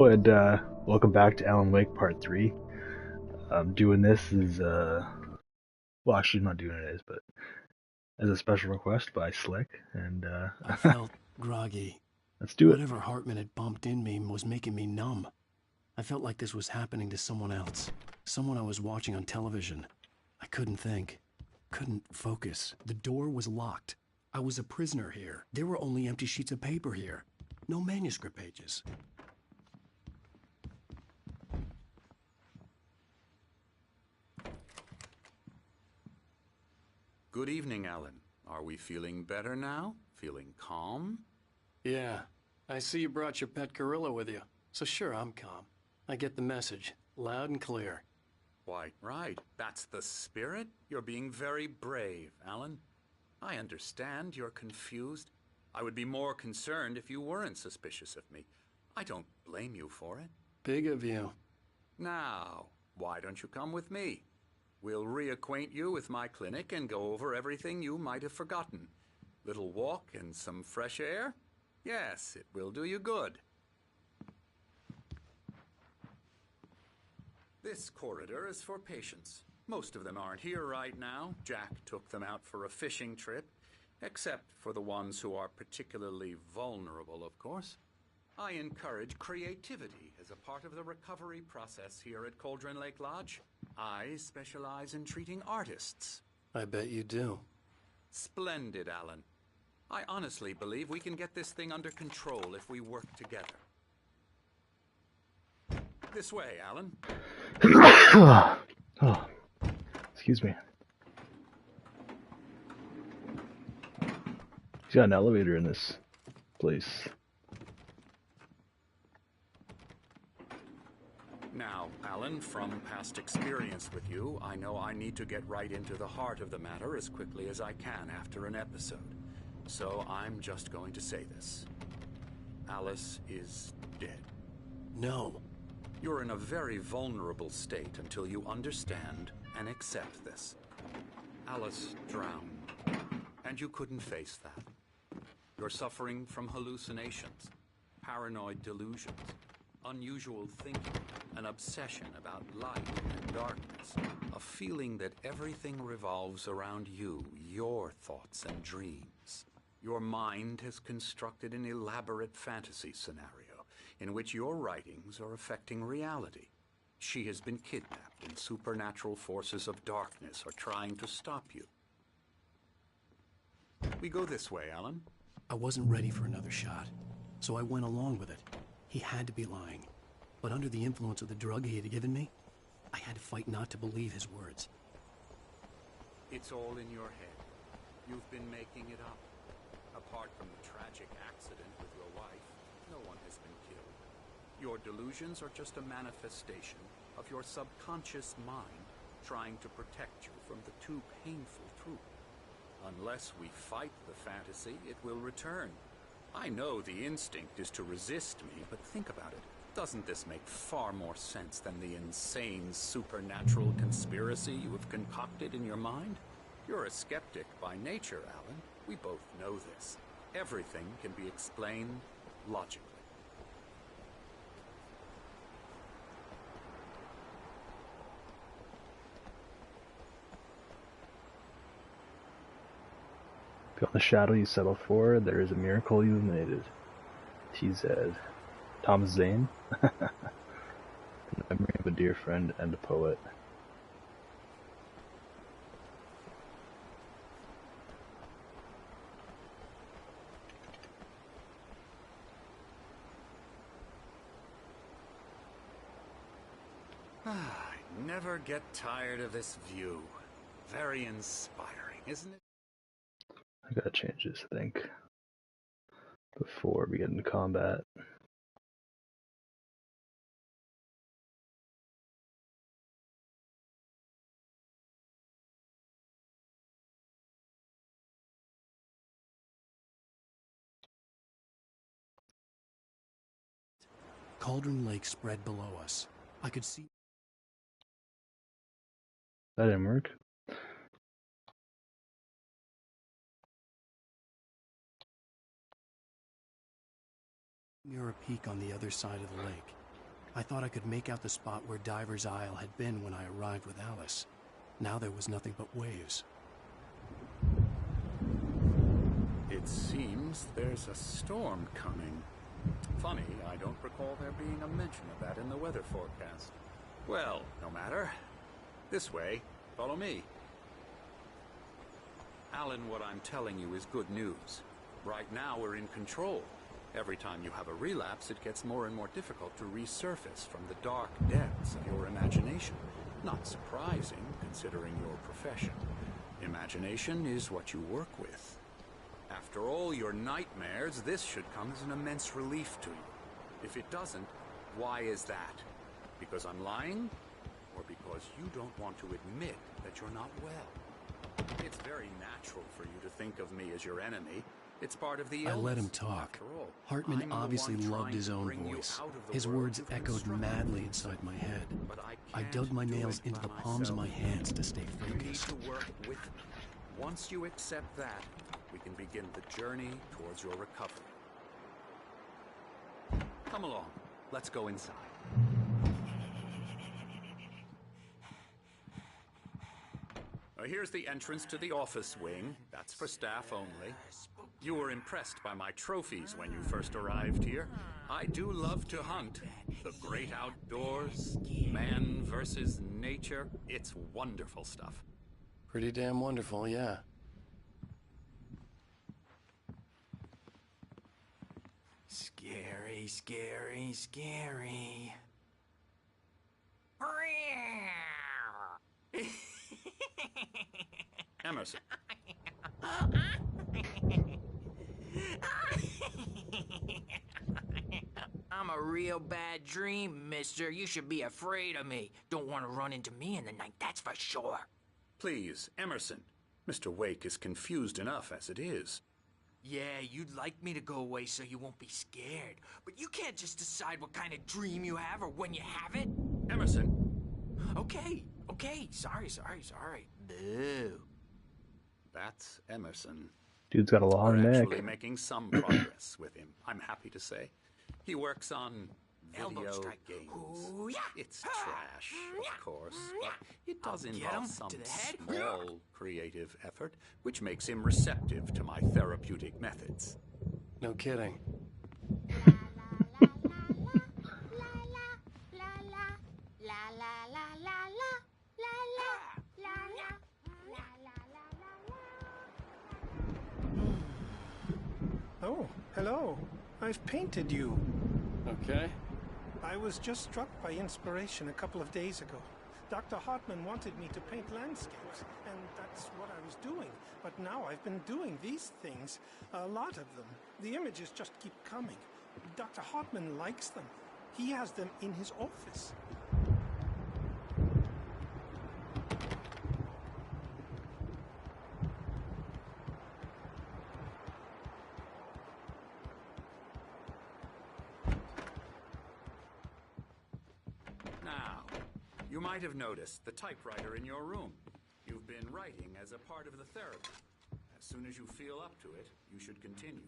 And welcome back to Alan Wake Part 3. Doing this is, well, actually, not doing it as, but as a special request by Slick. And I felt groggy. let's do it. Whatever Hartman had bumped in me was making me numb. I felt like this was happening to someone else. Someone I was watching on television. I couldn't think. Couldn't focus. The door was locked. I was a prisoner here. There were only empty sheets of paper here. No manuscript pages. Good evening, Alan. Are we feeling better now? Feeling calm? Yeah. I see you brought your pet gorilla with you. So sure, I'm calm. I get the message. Loud and clear. Quite right. That's the spirit. You're being very brave, Alan. I understand you're confused. I would be more concerned if you weren't suspicious of me. I don't blame you for it. Big of you. Now, why don't you come with me? We'll reacquaint you with my clinic and go over everything you might have forgotten. Little walk and some fresh air? Yes, it will do you good. This corridor is for patients. Most of them aren't here right now. Jack took them out for a fishing trip, except for the ones who are particularly vulnerable, of course. I encourage creativity as a part of the recovery process here at Cauldron Lake Lodge. I specialize in treating artists. I bet you do. Splendid, Alan. I honestly believe we can get this thing under control if we work together. This way, Alan. Oh, excuse me. He's got an elevator in this place. Now, Alan, from past experience with you, I know I need to get right into the heart of the matter as quickly as I can after an episode. So I'm just going to say this. Alice is dead. No. You're in a very vulnerable state until you understand and accept this. Alice drowned, and you couldn't face that. You're suffering from hallucinations, paranoid delusions, unusual thinking, an obsession about light and darkness, a feeling that everything revolves around you, your thoughts and dreams. Your mind has constructed an elaborate fantasy scenario in which your writings are affecting reality. She has been kidnapped and supernatural forces of darkness are trying to stop you. We go this way, Alan. I wasn't ready for another shot, so I went along with it. He had to be lying. But under the influence of the drug he had given me, I had to fight not to believe his words. It's all in your head. You've been making it up. Apart from the tragic accident with your wife, no one has been killed. Your delusions are just a manifestation of your subconscious mind trying to protect you from the too painful truth. Unless we fight the fantasy, it will return. I know the instinct is to resist me, but think about it. Doesn't this make far more sense than the insane supernatural conspiracy you have concocted in your mind? You're a skeptic by nature, Alan. We both know this. Everything can be explained logically. Beyond the shadow you settle for, there is a miracle illuminated. TZ. Thomas Zane. In memory of a dear friend and a poet. I never get tired of this view. Very inspiring, isn't it? I gotta change this, I think, before we get into combat. Cauldron Lake spread below us. I could see. That didn't work. Near a peak on the other side of the lake. I thought I could make out the spot where Diver's Isle had been when I arrived with Alice. Now there was nothing but waves. It seems there's a storm coming. Funny, I don't recall there being a mention of that in the weather forecast. Well, no matter. This way. Follow me. Alan, what I'm telling you is good news. Right now we're in control. Every time you have a relapse, it gets more and more difficult to resurface from the dark depths of your imagination. Not surprising, considering your profession. Imagination is what you work with. After all your nightmares, this should come as an immense relief to you. If it doesn't, why is that? Because I'm lying? Or because you don't want to admit that you're not well? It's very natural for you to think of me as your enemy. It's part of the illness. I let him talk. After all, Hartman I'm the obviously one loved trying his to own bring you voice. out of the His world words you've echoed constructed. madly inside my head. But I can't dug my do nails it into by the palms of my myself. hands to stay You need focused. to work with me. Once you accept that, we can begin the journey towards your recovery. Come along. Let's go inside. Here's the entrance to the office wing. That's for staff only. You were impressed by my trophies when you first arrived here. I do love to hunt. The great outdoors, man versus nature. It's wonderful stuff. Pretty damn wonderful, yeah. Scary, scary, scary. Emerson. I'm a real bad dream, mister. You should be afraid of me. Don't want to run into me in the night, that's for sure. Please, Emerson. Mr. Wake is confused enough as it is. Yeah, you'd like me to go away so you won't be scared. But you can't just decide what kind of dream you have or when you have it. Emerson. Okay. Sorry. Boo. That's Emerson. Dude's got a long We're neck. actually making some progress with him, I'm happy to say. He works on Elbow video strike. games. Ooh, yeah. It's trash, of course, but it does Get involve him some to the head. small creative effort, which makes him receptive to my therapeutic methods. No kidding. Oh, hello. I've painted you. Okay. I was just struck by inspiration a couple of days ago. Dr. Hartman wanted me to paint landscapes, and that's what I was doing. But now I've been doing these things, a lot of them. The images just keep coming. Dr. Hartman likes them. He has them in his office. Now, you might have noticed the typewriter in your room. You've been writing as a part of the therapy. As soon as you feel up to it, you should continue.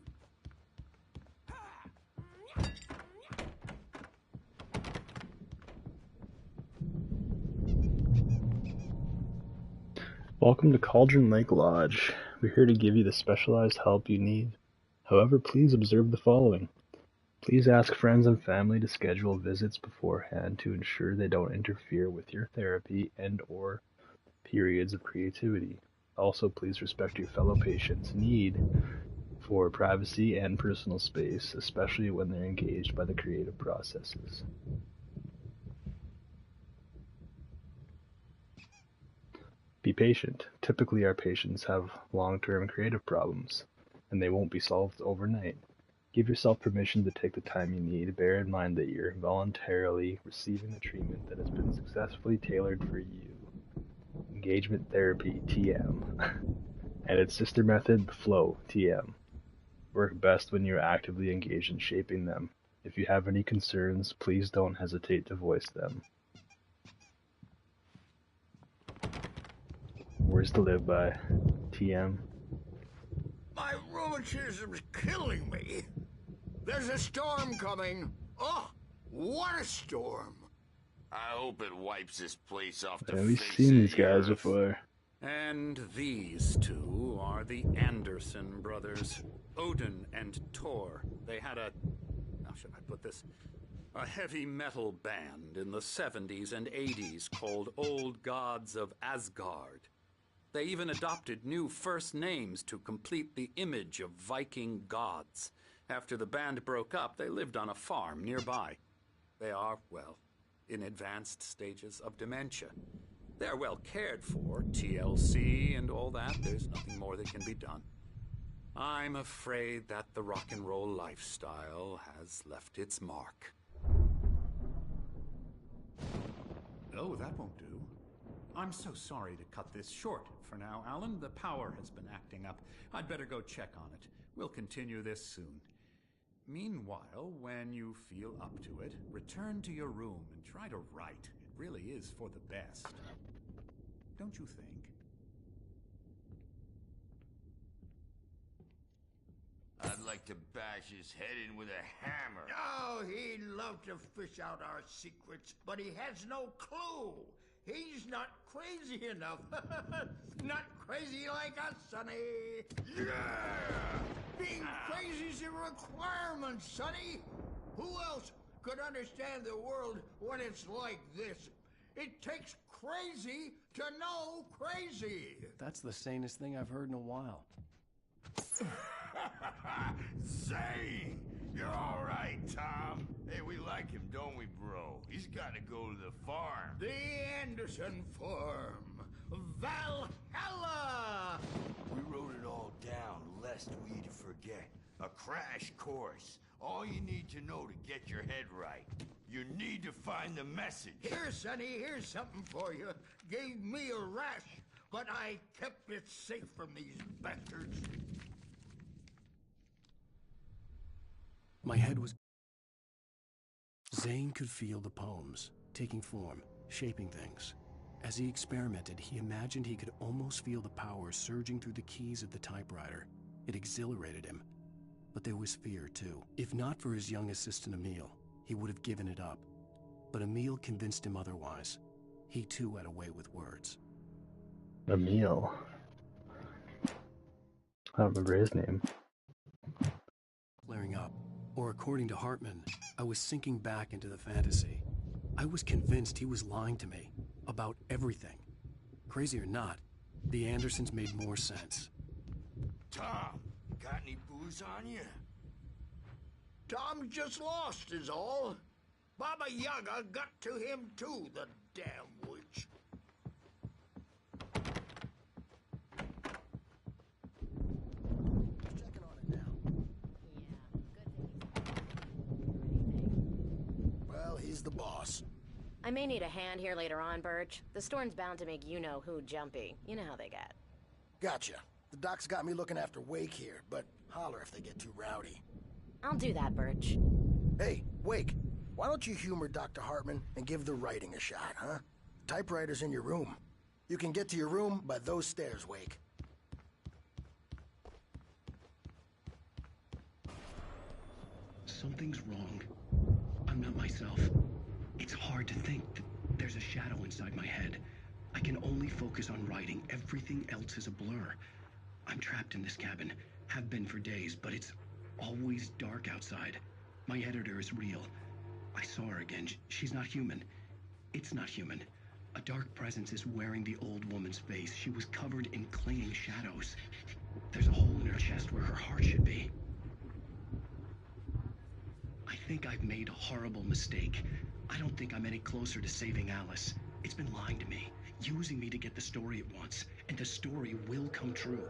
Welcome to Cauldron Lake Lodge. We're here to give you the specialized help you need. However, please observe the following. Please ask friends and family to schedule visits beforehand to ensure they don't interfere with your therapy and/or periods of creativity. Also, please respect your fellow patients' need for privacy and personal space, especially when they're engaged by the creative processes. Be patient. Typically, our patients have long-term creative problems, and they won't be solved overnight. Give yourself permission to take the time you need. Bear in mind that you're voluntarily receiving the treatment that has been successfully tailored for you. Engagement therapy, TM, and its sister method, flow, TM, work best when you're actively engaged in shaping them. If you have any concerns, please don't hesitate to voice them. Words to live by, TM. My rheumatism's killing me. There's a storm coming. Oh, What a storm! I hope it wipes this place off the Yeah, we've face seen of these the guys earth. before. And these two are the Anderson brothers, Odin and Thor. They had how should I put this? A heavy metal band in the 70s and 80s called Old Gods of Asgard. They even adopted new first names to complete the image of Viking gods. After the band broke up, they lived on a farm nearby. They are, well, in advanced stages of dementia. They're well cared for, TLC and all that. There's nothing more that can be done. I'm afraid that the rock and roll lifestyle has left its mark. Oh, that won't do. I'm so sorry to cut this short for now, Alan. The power has been acting up. I'd better go check on it. We'll continue this soon. Meanwhile, when you feel up to it, return to your room and try to write. It really is for the best. Don't you think? I'd like to bash his head in with a hammer. Oh, he'd love to fish out our secrets, but he has no clue. He's not crazy enough. Not crazy like us, Sonny. Yeah! Being crazy's a requirement, Sonny. Who else could understand the world when it's like this? It takes crazy to know crazy. That's the sanest thing I've heard in a while. Zane! You're all right, Tom. Hey, we like him, don't we, bro? He's got to go to the farm. The Anderson Farm. Valhalla! We wrote it all down, lest we forget. A crash course. All you need to know to get your head right. You need to find the message. Here, Sonny, here's something for you. Gave me a rash, but I kept it safe from these bastards. My head was... Zane could feel the poems, taking form, shaping things. As he experimented, he imagined he could almost feel the power surging through the keys of the typewriter. It exhilarated him. But there was fear, too. If not for his young assistant Emil, he would have given it up. But Emil convinced him otherwise. He too had a way with words. Emil. I don't remember his name. Flaring up. Or according to Hartman, I was sinking back into the fantasy. I was convinced he was lying to me about everything. Crazy or not, the Andersons made more sense. Tom, got any booze on you? Tom's just lost is all. Baba Yaga got to him too, the damn witch. Checking on it now. Well, he's the boss. I may need a hand here later on, Birch. The storm's bound to make you-know-who jumpy. You know how they get. Gotcha. The doc's got me looking after Wake here, but holler if they get too rowdy. I'll do that, Birch. Hey, Wake, why don't you humor Dr. Hartman and give the writing a shot, huh? Typewriter's in your room. You can get to your room by those stairs, Wake. Something's wrong. I'm not myself. It's hard to think that there's a shadow inside my head. I can only focus on writing. Everything else is a blur. I'm trapped in this cabin. Have been for days, but it's always dark outside. My editor is real. I saw her again. She's not human. It's not human. A dark presence is wearing the old woman's face. She was covered in clinging shadows. There's a hole in her chest where her heart should be. I think I've made a horrible mistake. I don't think I'm any closer to saving Alice. It's been lying to me, using me to get the story it wants, and the story will come true.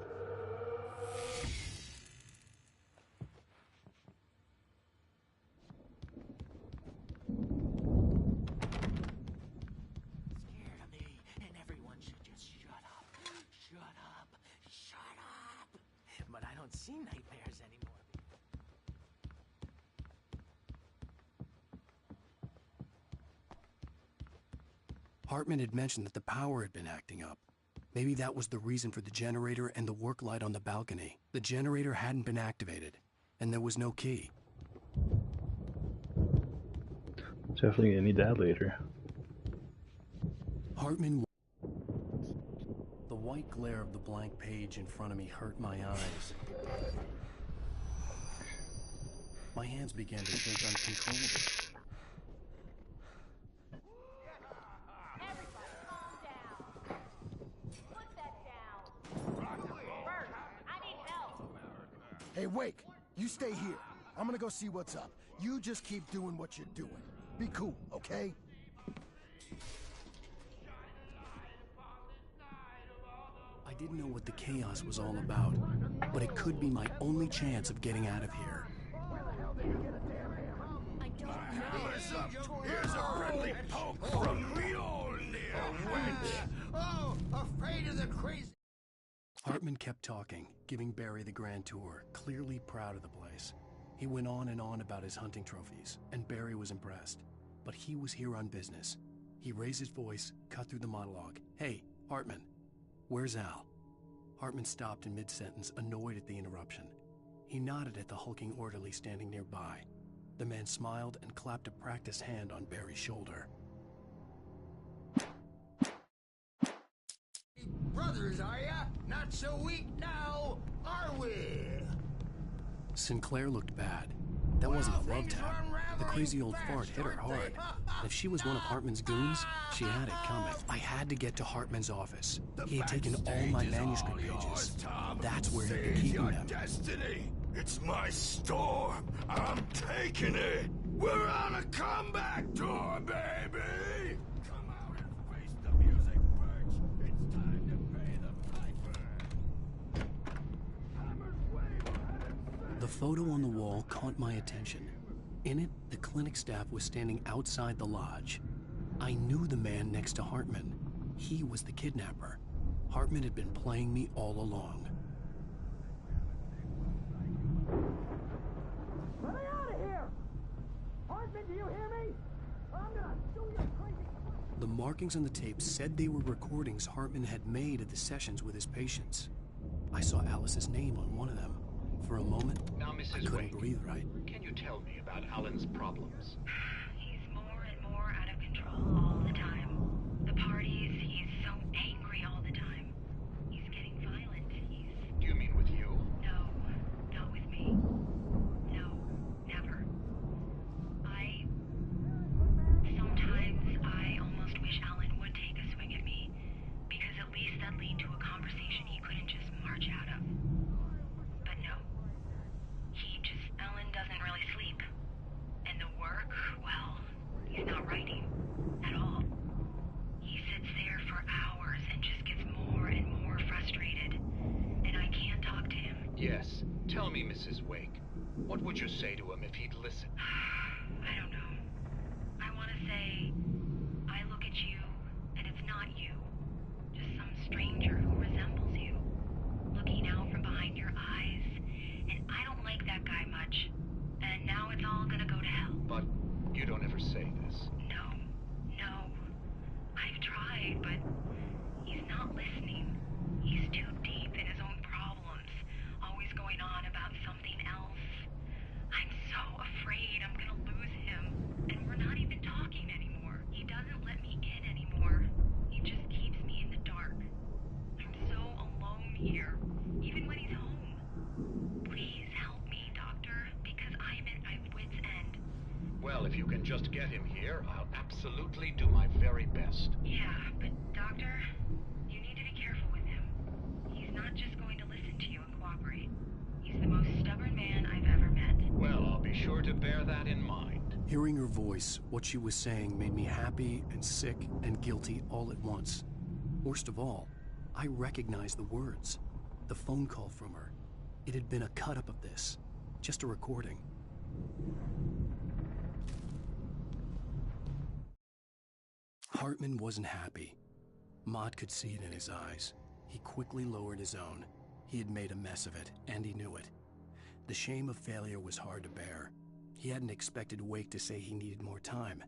Scared of me, and everyone should just shut up. Shut up. Shut up. But I don't see nightmares anymore. Hartman had mentioned that the power had been acting up. Maybe that was the reason for the generator and the work light on the balcony. The generator hadn't been activated, and there was no key. Definitely gonna need that later. Hartman. The white glare of the blank page in front of me hurt my eyes. My hands began to shake uncontrollably. Everybody, calm down. Put that down. Bert, I need help. Hey, Wake, you stay here. I'm gonna go see what's up. You just keep doing what you're doing. Be cool, okay? I didn't know what the chaos was all about, but it could be my only chance of getting out of here. I don't know. Here's a friendly poke from Mjolnir, wench! Oh, afraid of the crazy... Hartman kept talking, giving Barry the grand tour, clearly proud of the place. He went on and on about his hunting trophies, and Barry was impressed. But he was here on business. He raised his voice, cut through the monologue. Hey, Hartman, where's Al? Hartman stopped in mid-sentence, annoyed at the interruption. He nodded at the hulking orderly standing nearby. The man smiled and clapped a practiced hand on Barry's shoulder. Brothers, are ya? Not so weak now, are we? Sinclair looked bad. That wasn't a love tap. The crazy old fart hit her hard. And if she was one of Hartman's goons, she had it coming. I had to get to Hartman's office. He had taken all my manuscript pages. That's where he'd been keeping them. Destiny. It's my storm. I'm taking it. We're on a comeback tour, baby. Come out and face the music, Birch. It's time to pay the piper. Hammer's wave ahead. The photo on the wall caught my attention. In it, the clinic staff was standing outside the lodge. I knew the man next to Hartman. He was the kidnapper. Hartman had been playing me all along. Let me out of here! Hartman, do you hear me? I'm gonna sue your crazy... The markings on the tape said they were recordings Hartman had made at the sessions with his patients. I saw Alice's name on one of them. For a moment, Now, I Mrs. couldn't Wake, breathe right. can you tell me about Alan's problems? He's more and more out of control all the time. The parties, he's so angry all the time. He's getting violent. Do you mean with you? No, not with me. No, never. Sometimes I almost wish Alan would take a swing at me, because at least that'd lead to a conversation he couldn't just march out of. But no. Alan doesn't really sleep. And the work, well, he's not writing at all. He sits there for hours and just gets more and more frustrated. And I can't talk to him. Yes. Tell me, Mrs. Wake. What would you say to him if he'd listen? I don't know. I want to say, I look at you, and it's not you. Just some stranger who resembles you. Looking out from behind your eyes. And I don't like that guy much. And now it's all gonna go to hell. But you don't ever say this. No. I've tried, but he's not listening. He's too deep in his own problems, always going on about something else. I'm so afraid I'm gonna lose him, and we're not even talking anymore. He doesn't let me in anymore. He just keeps me in the dark. I'm so alone here, even when he's home. Please help me, Doctor, because I'm at my wit's end. Well, if you can just get him here, I'll absolutely do my very best. Yeah, but Doctor, you need to be careful with him. He's not just going to listen to you and cooperate. He's the most stubborn man I've ever met. Well, I'll be sure to bear that in mind. Hearing her voice, what she was saying made me happy and sick and guilty all at once. Worst of all, I recognized the words. The phone call from her. It had been a cut-up of this. Just a recording. Hartman wasn't happy. Maude could see it in his eyes. He quickly lowered his own. He had made a mess of it, and he knew it. The shame of failure was hard to bear. He hadn't expected Wake to say he needed more time,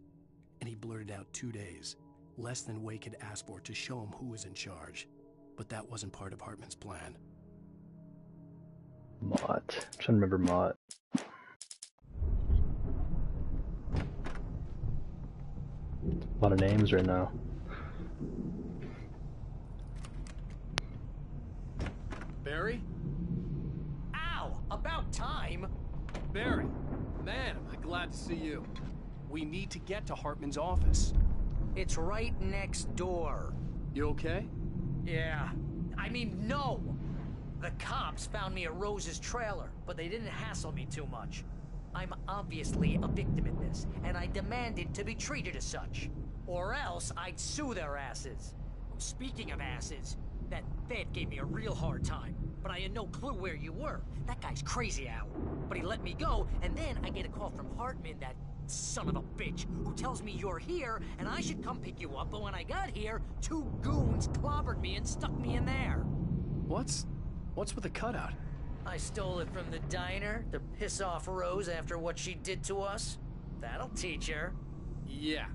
and he blurted out 2 days, less than Wake had asked for to show him who was in charge. But that wasn't part of Hartman's plan. Mott. I'm trying to remember Mott. A lot of names right now. Barry? Ow! About time! Barry, man, am I glad to see you. We need to get to Hartman's office. It's right next door. You okay? Yeah. I mean, no! The cops found me at Rose's trailer, but they didn't hassle me too much. I'm obviously a victim in this, and I demanded to be treated as such. Or else I'd sue their asses. Speaking of asses, that Fed gave me a real hard time, but I had no clue where you were. That guy's crazy, Al. But he let me go, and then I get a call from Hartman, that son of a bitch, who tells me you're here, and I should come pick you up, but when I got here, 2 goons clobbered me and stuck me in there. What's with the cutout? I stole it from the diner to piss off Rose after what she did to us. That'll teach her. Yeah,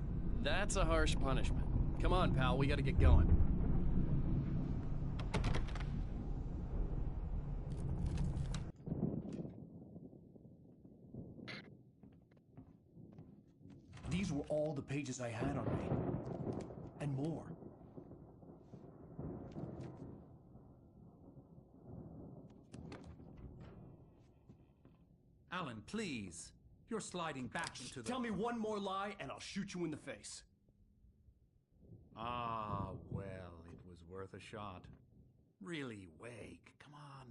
that's a harsh punishment. Come on, pal, we gotta get going. These were all the pages I had on me. And more. Alan, please. You're sliding back into the... Tell me one more lie and I'll shoot you in the face. Ah, well, it was worth a shot. Really, Wake, come on.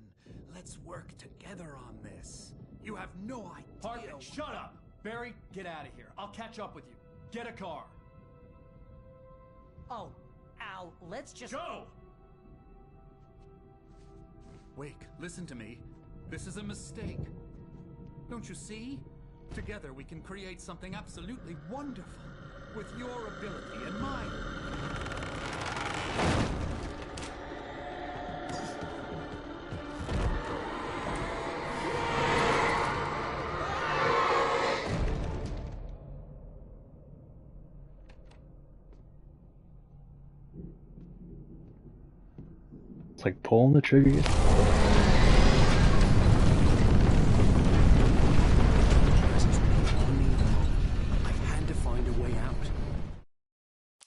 Let's work together on this. You have no idea... Hartman, shut up! Barry, get out of here. I'll catch up with you. Get a car. Oh, Al, let's just... Go! Wake, listen to me. This is a mistake. Don't you see? Together we can create something absolutely wonderful. With your ability and mine. It's like pulling the trigger.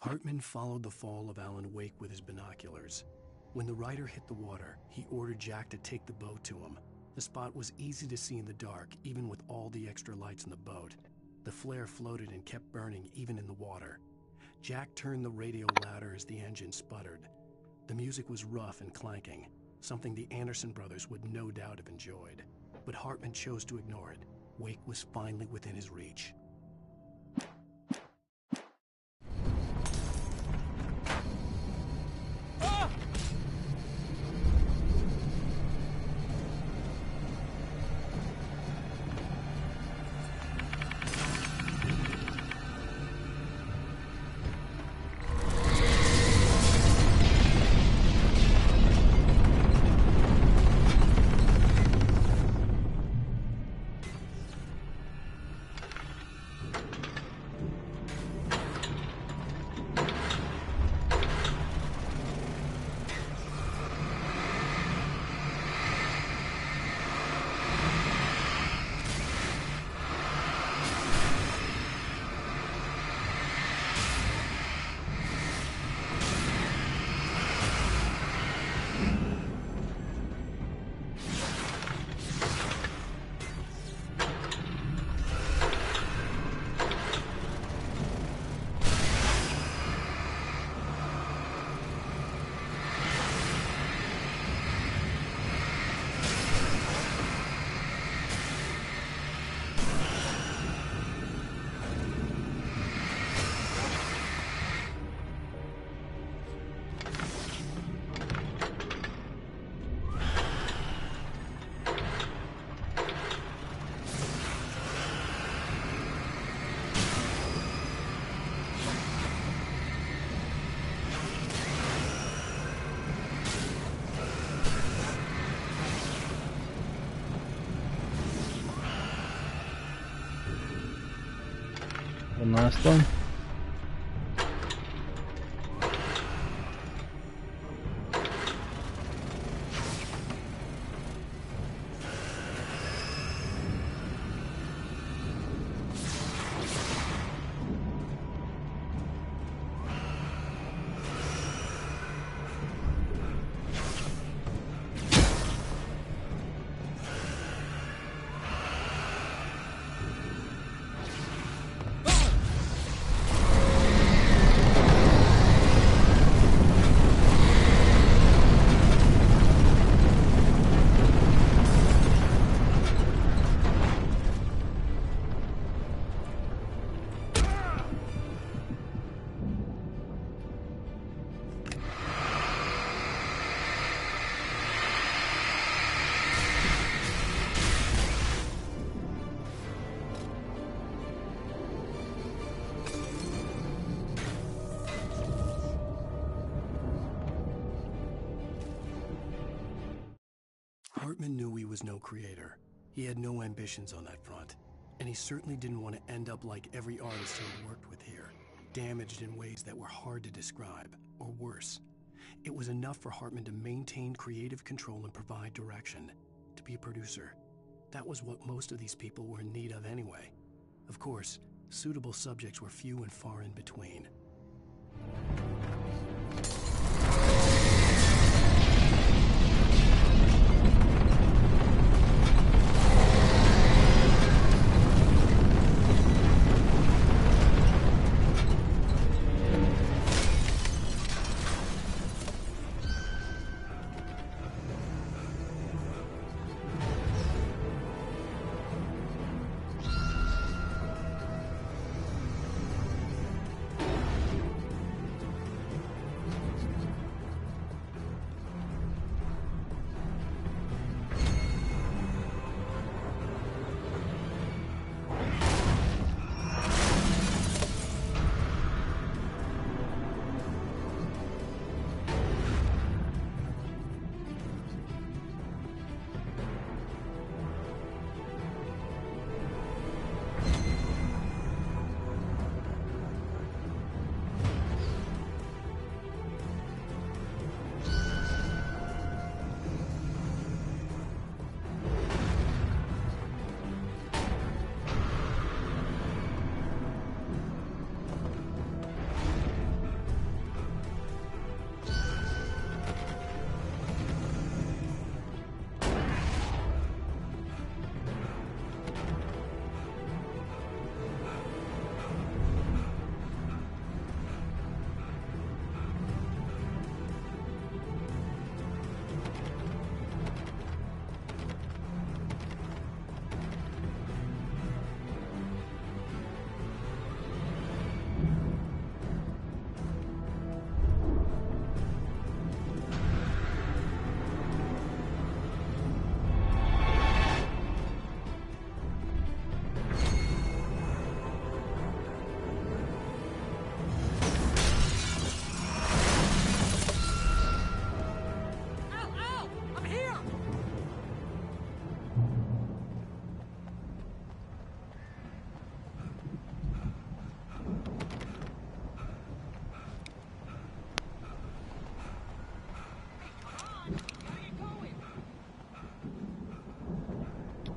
Hartman followed the fall of Alan Wake with his binoculars. When the rider hit the water, he ordered Jack to take the boat to him. The spot was easy to see in the dark, even with all the extra lights in the boat. The flare floated and kept burning even in the water. Jack turned the radio louder as the engine sputtered. The music was rough and clanking, something the Anderson brothers would no doubt have enjoyed. But Hartman chose to ignore it. Wake was finally within his reach. One last one. Hartman knew he was no creator. He had no ambitions on that front. And he certainly didn't want to end up like every artist he had worked with here, damaged in ways that were hard to describe, or worse. It was enough for Hartman to maintain creative control and provide direction, to be a producer. That was what most of these people were in need of anyway. Of course, suitable subjects were few and far in between.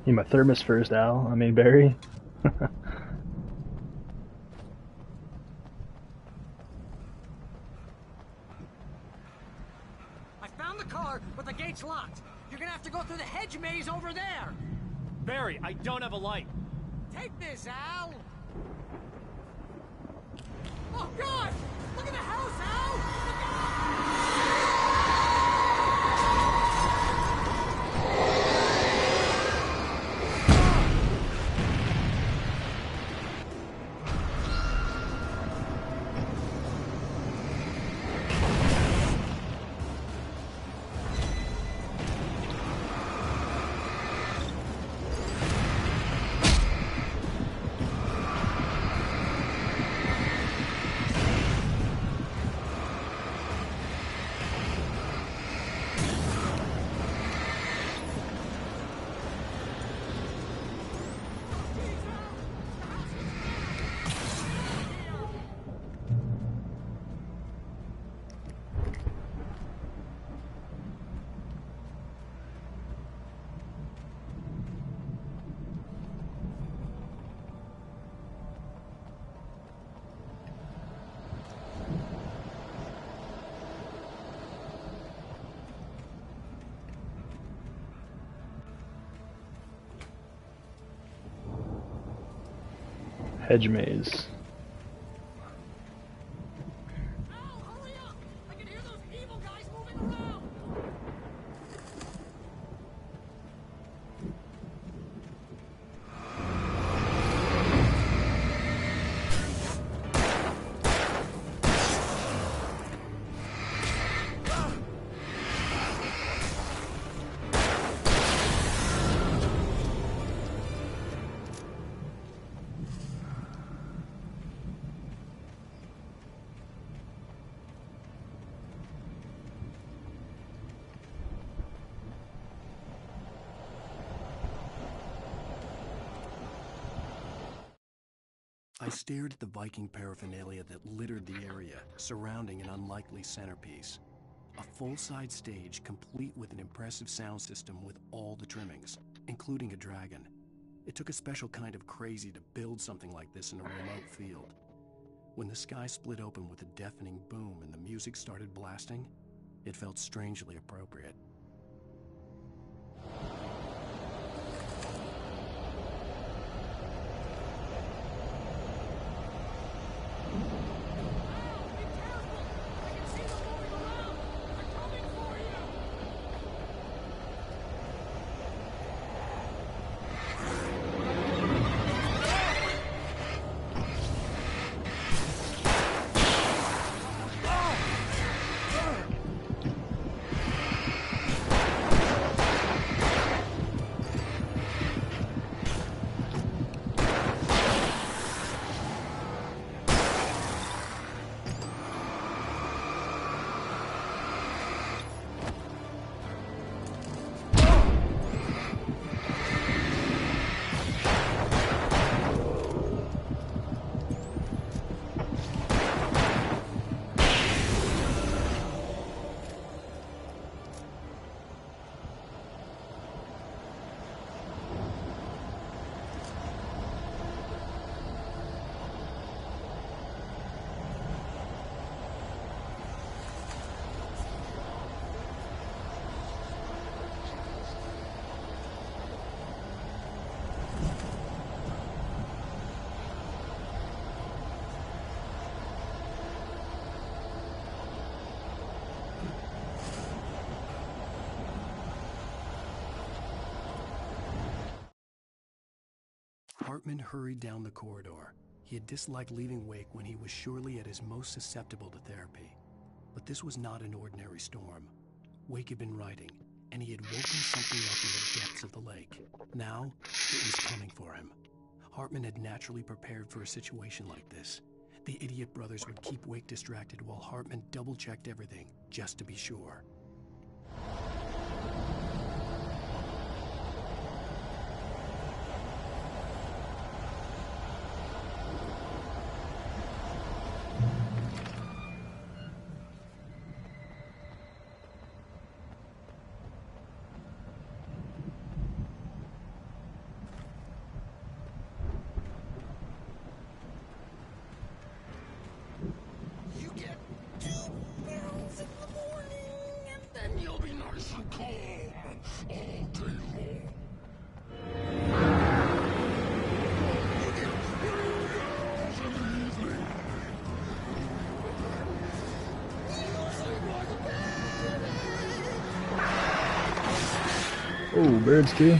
Need my thermos first, Al. I mean, Barry. I found the car, but the gate's locked. You're gonna have to go through the hedge maze over there. Barry, I don't have a light. Take this, Al. Oh, God! Look at the house, Al! Look out! Hedge maze. I stared at the Viking paraphernalia that littered the area, surrounding an unlikely centerpiece. A full-size stage complete with an impressive sound system with all the trimmings, including a dragon. It took a special kind of crazy to build something like this in a remote field. When the sky split open with a deafening boom and the music started blasting, it felt strangely appropriate. Hartman hurried down the corridor. He had disliked leaving Wake when he was surely at his most susceptible to therapy. But this was not an ordinary storm. Wake had been writing, and he had woken something up in the depths of the lake. Now, it was coming for him. Hartman had naturally prepared for a situation like this. The idiot brothers would keep Wake distracted while Hartman double-checked everything, just to be sure. Oh, birds too.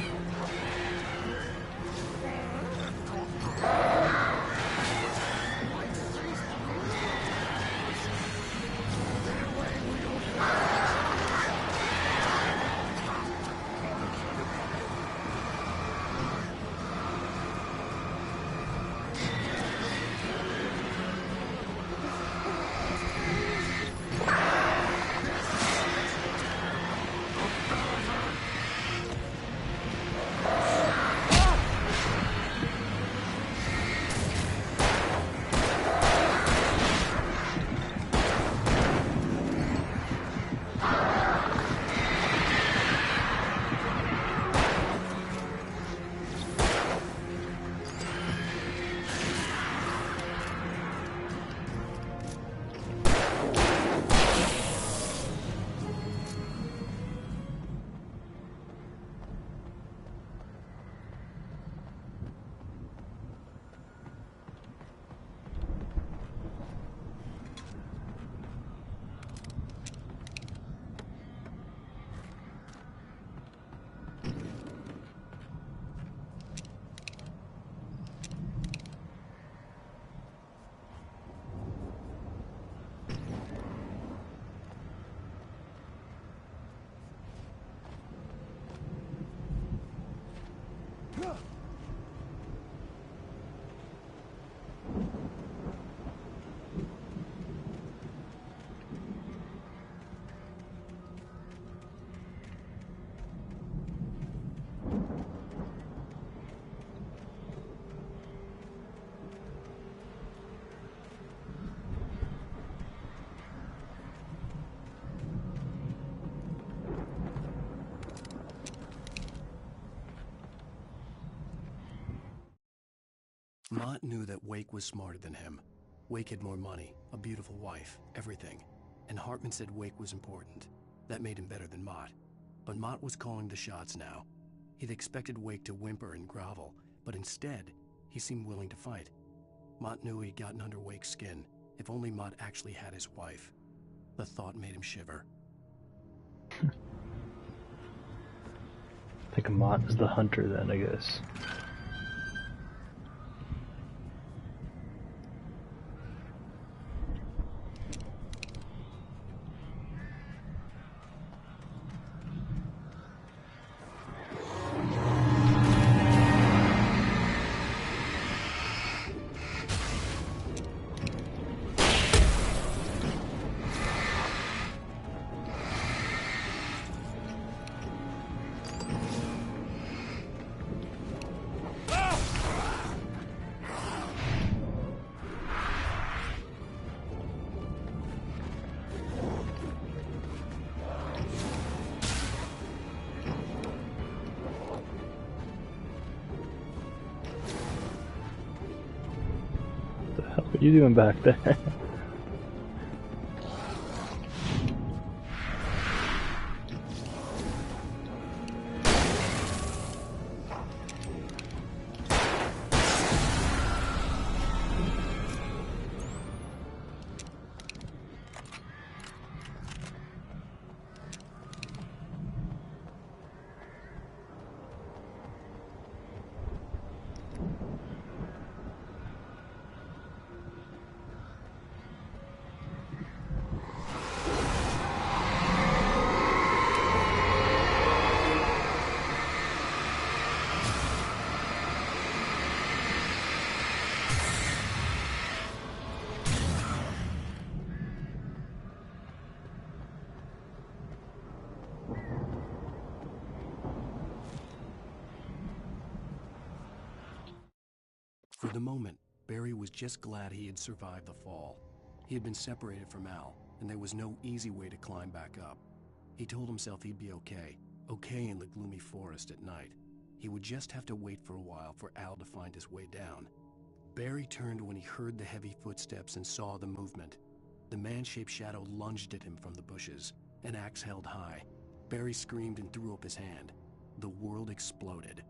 Mott knew that Wake was smarter than him. Wake had more money, a beautiful wife, everything. And Hartman said Wake was important. That made him better than Mott. But Mott was calling the shots now. He'd expected Wake to whimper and grovel, but instead, he seemed willing to fight. Mott knew he'd gotten under Wake's skin. If only Mott actually had his wife. The thought made him shiver. I think Mott is the hunter then, I guess. What are you doing back there? For the moment, Barry was just glad he had survived the fall. He had been separated from Al, and there was no easy way to climb back up. He told himself he'd be okay in the gloomy forest at night. He would just have to wait for a while for Al to find his way down. Barry turned when he heard the heavy footsteps and saw the movement. The man-shaped shadow lunged at him from the bushes, an axe held high. Barry screamed and threw up his hand. The world exploded.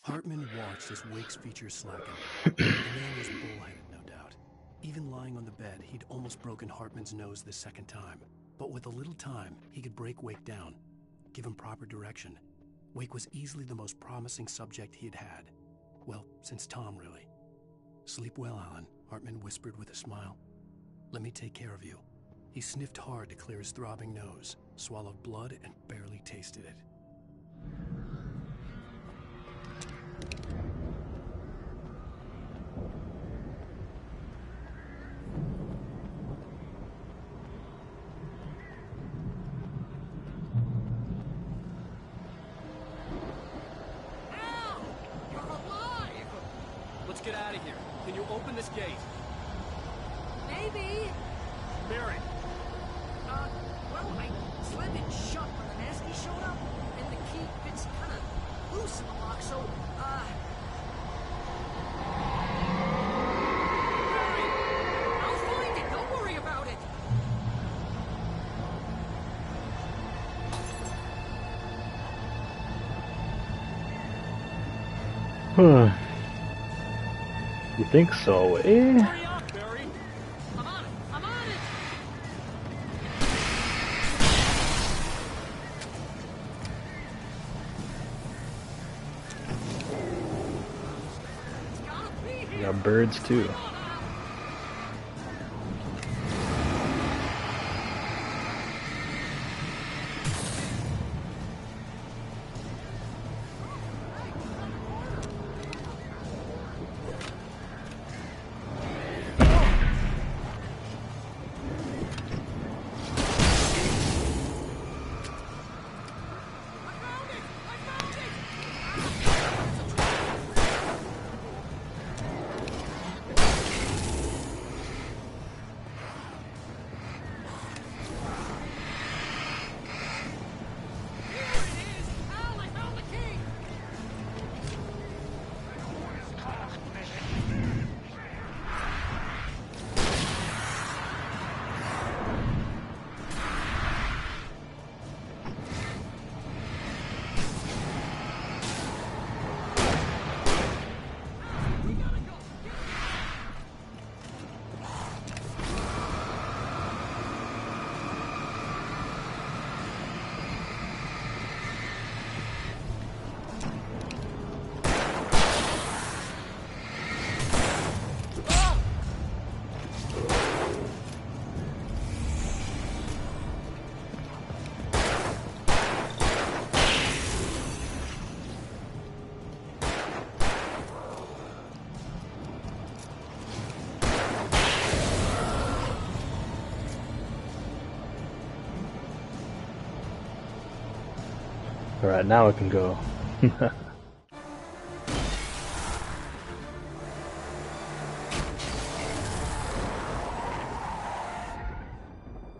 Hartman watched as Wake's features slackened. The man was bullheaded, no doubt. Even lying on the bed, he'd almost broken Hartman's nose the second time. But with a little time, he could break Wake down, give him proper direction. Wake was easily the most promising subject he had had. Well, since Tom, really. "Sleep well, Alan," Hartman whispered with a smile. "Let me take care of you." He sniffed hard to clear his throbbing nose, swallowed blood and barely tasted it. Let's get out of here. Can you open this gate? Maybe. Barry. Well, I slammed it shut when the nasty showed up, and the key fits kind of loose in the lock, so, Barry! I'll find it, don't worry about it! You think so, eh? Hurry up, Barry! I'm on it! I'm on it! It's gotta be You here! got birds too. Alright, now I can go.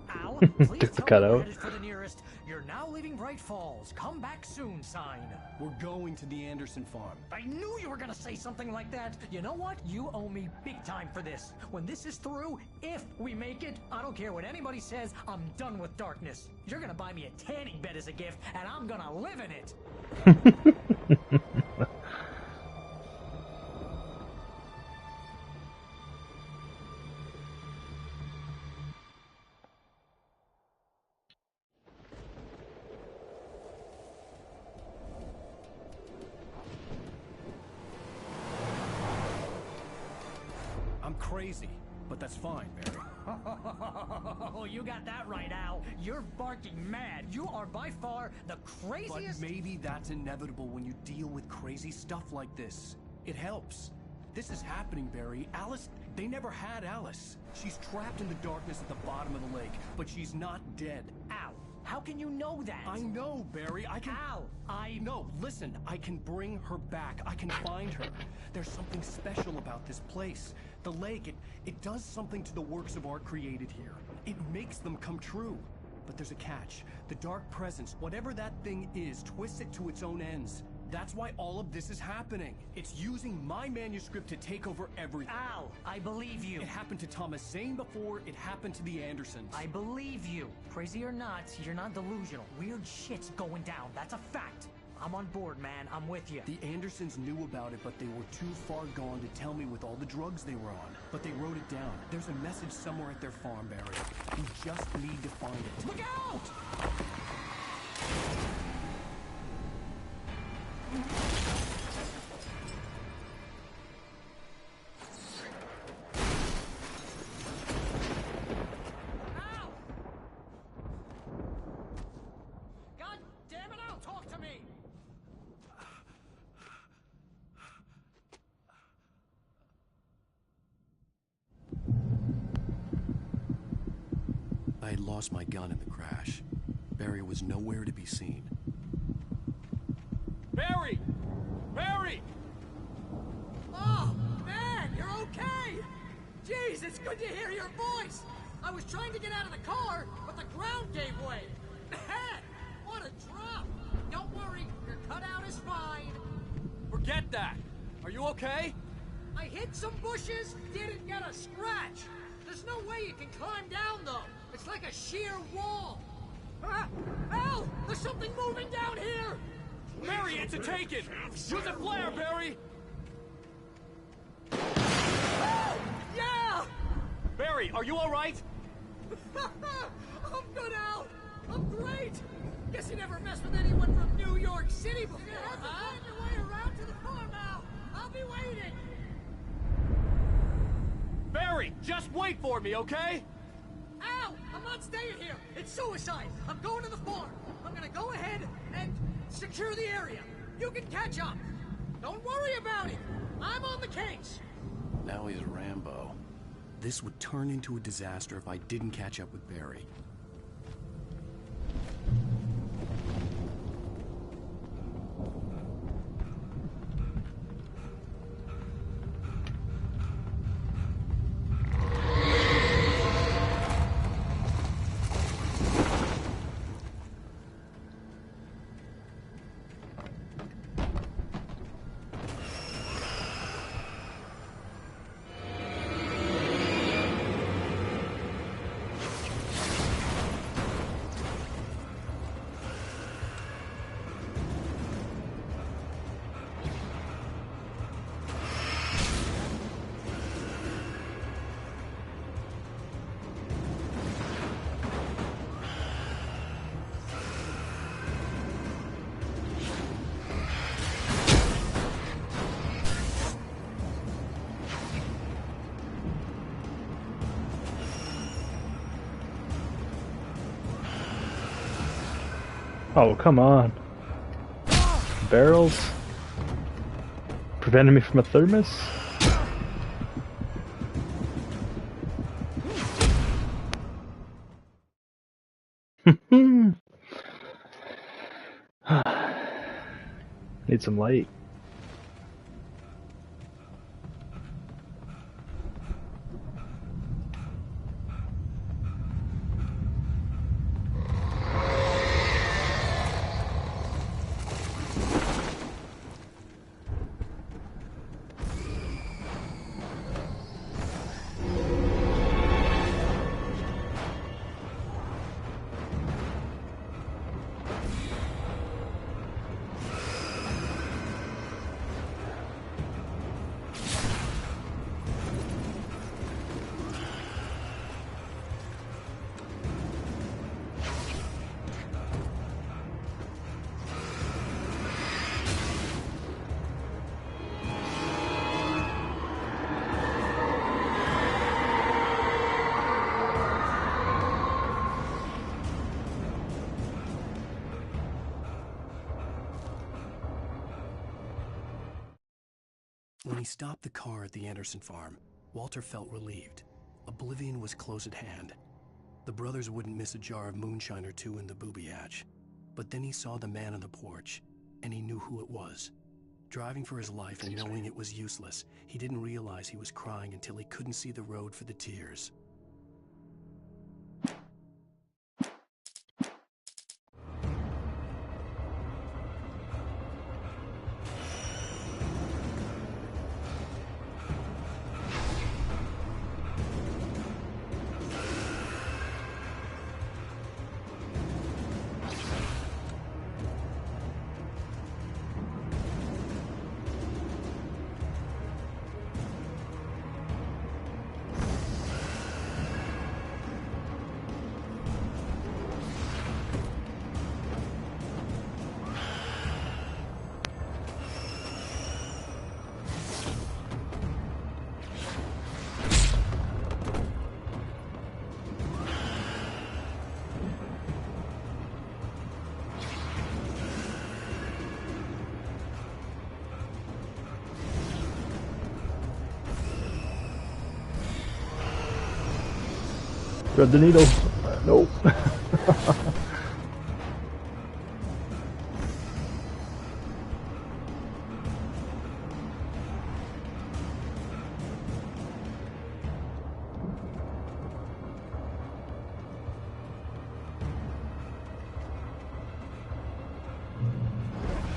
Al, Took the cutout. for the nearest. You're now leaving Bright Falls. Come back soon sign. We're going to the Anderson farm. I knew you were gonna say something like that. You know what? You owe me big time for this. When this is through, if we make it, I don't care what anybody says, I'm done with darkness. You're gonna buy me a tanning bed as a gift, and I'm gonna live in it. I'm crazy, but that's fine, Barry. Oh, you got that right, Al. You're barking mad. You are by far the But craziest. maybe that's inevitable when you deal with crazy stuff like this. It helps. This is happening, Barry. Alice, they never had Alice. She's trapped in the darkness at the bottom of the lake, but she's not dead. Al, how can you know that? I know, Barry. I can... Al, No, listen. I can bring her back. I can find her. There's something special about this place. The lake, it does something to the works of art created here. It makes them come true. But there's a catch. The dark presence, whatever that thing is, twists it to its own ends. That's why all of this is happening. It's using my manuscript to take over everything. Al, I believe you. It happened to Thomas Zane before, it happened to the Andersons. I believe you. Crazy or not, you're not delusional. Weird shit's going down. That's a fact. I'm on board, man. I'm with you. The Andersons knew about it, but they were too far gone to tell me with all the drugs they were on. But they wrote it down. There's a message somewhere at their farm, Barry. We just need to find it. Look out! had lost my gun in the crash. Barry was nowhere to be seen. Barry! Barry! Oh, man, you're okay! Jeez, it's good to hear your voice! I was trying to get out of the car, but the ground gave way. Man, what a drop! Don't worry, your cutout is fine. Forget that! Are you okay? I hit some bushes, didn't get a scratch. There's no way you can climb down, though. It's like a sheer wall. Ah, Al! There's something moving down here! Barry, it's a take-it! Use a flare, Barry! Oh, yeah! Barry, are you alright? I'm good, Al! I'm great! Guess you never messed with anyone from New York City before, huh? Find your way around to the farm, Al! I'll be waiting! Barry, just wait for me, okay? Al! I'm not staying here! It's suicide! I'm going to the farm! I'm gonna go ahead and secure the area. You can catch up. Don't worry about it. I'm on the case. Now he's Rambo. This would turn into a disaster if I didn't catch up with Barry. Oh, come on. Barrels? Preventing me from a thermos? Need some light. When he stopped the car at the Anderson farm, Walter felt relieved. Oblivion was close at hand. The brothers wouldn't miss a jar of moonshine or two in the booby hatch. But then he saw the man on the porch, and he knew who it was. Driving for his life and knowing it was useless, he didn't realize he was crying until he couldn't see the road for the tears. Thread the needle. Nope.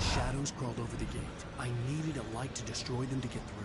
Shadows crawled over the gate. I needed a light to destroy them to get through.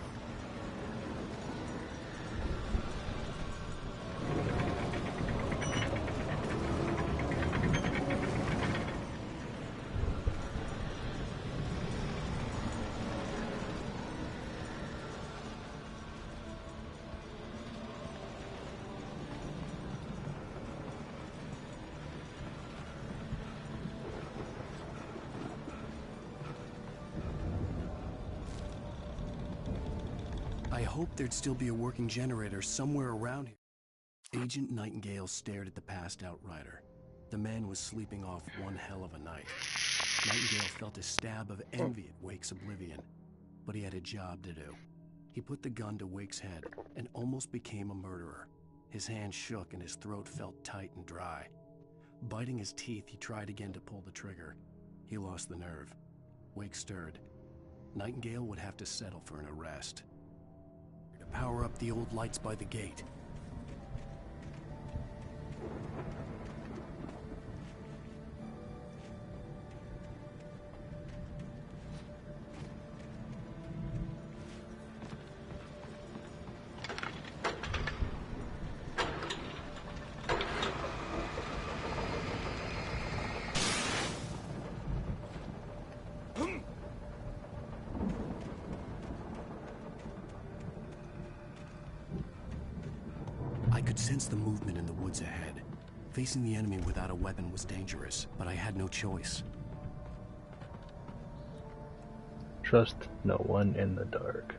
I hoped there'd still be a working generator somewhere around here. Agent Nightingale stared at the passed-out rider. The man was sleeping off one hell of a night. Nightingale felt a stab of envy at Wake's oblivion, but he had a job to do. He put the gun to Wake's head and almost became a murderer. His hand shook and his throat felt tight and dry. Biting his teeth, he tried again to pull the trigger. He lost the nerve. Wake stirred. Nightingale would have to settle for an arrest. To power up the old lights by the gate. I could sense the movement in the woods ahead. Facing the enemy without a weapon was dangerous, but I had no choice. Trust no one in the dark.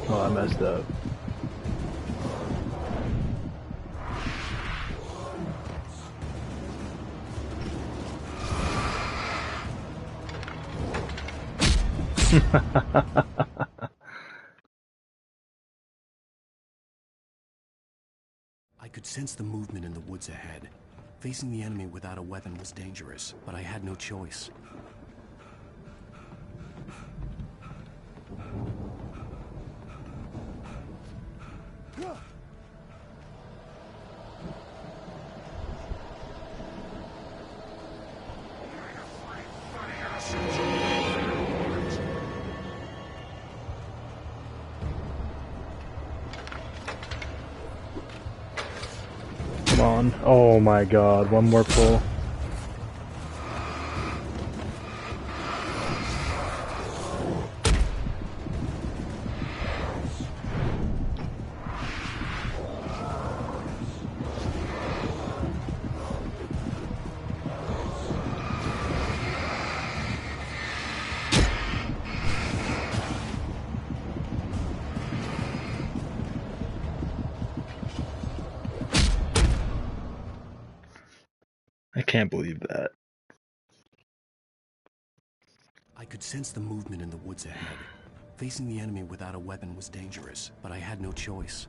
Oh, I messed up. I could sense the movement in the woods ahead. Facing the enemy without a weapon was dangerous, but I had no choice. Come on. Oh my god, one more pull. I can't believe that. I could sense the movement in the woods ahead. Facing the enemy without a weapon was dangerous, but I had no choice.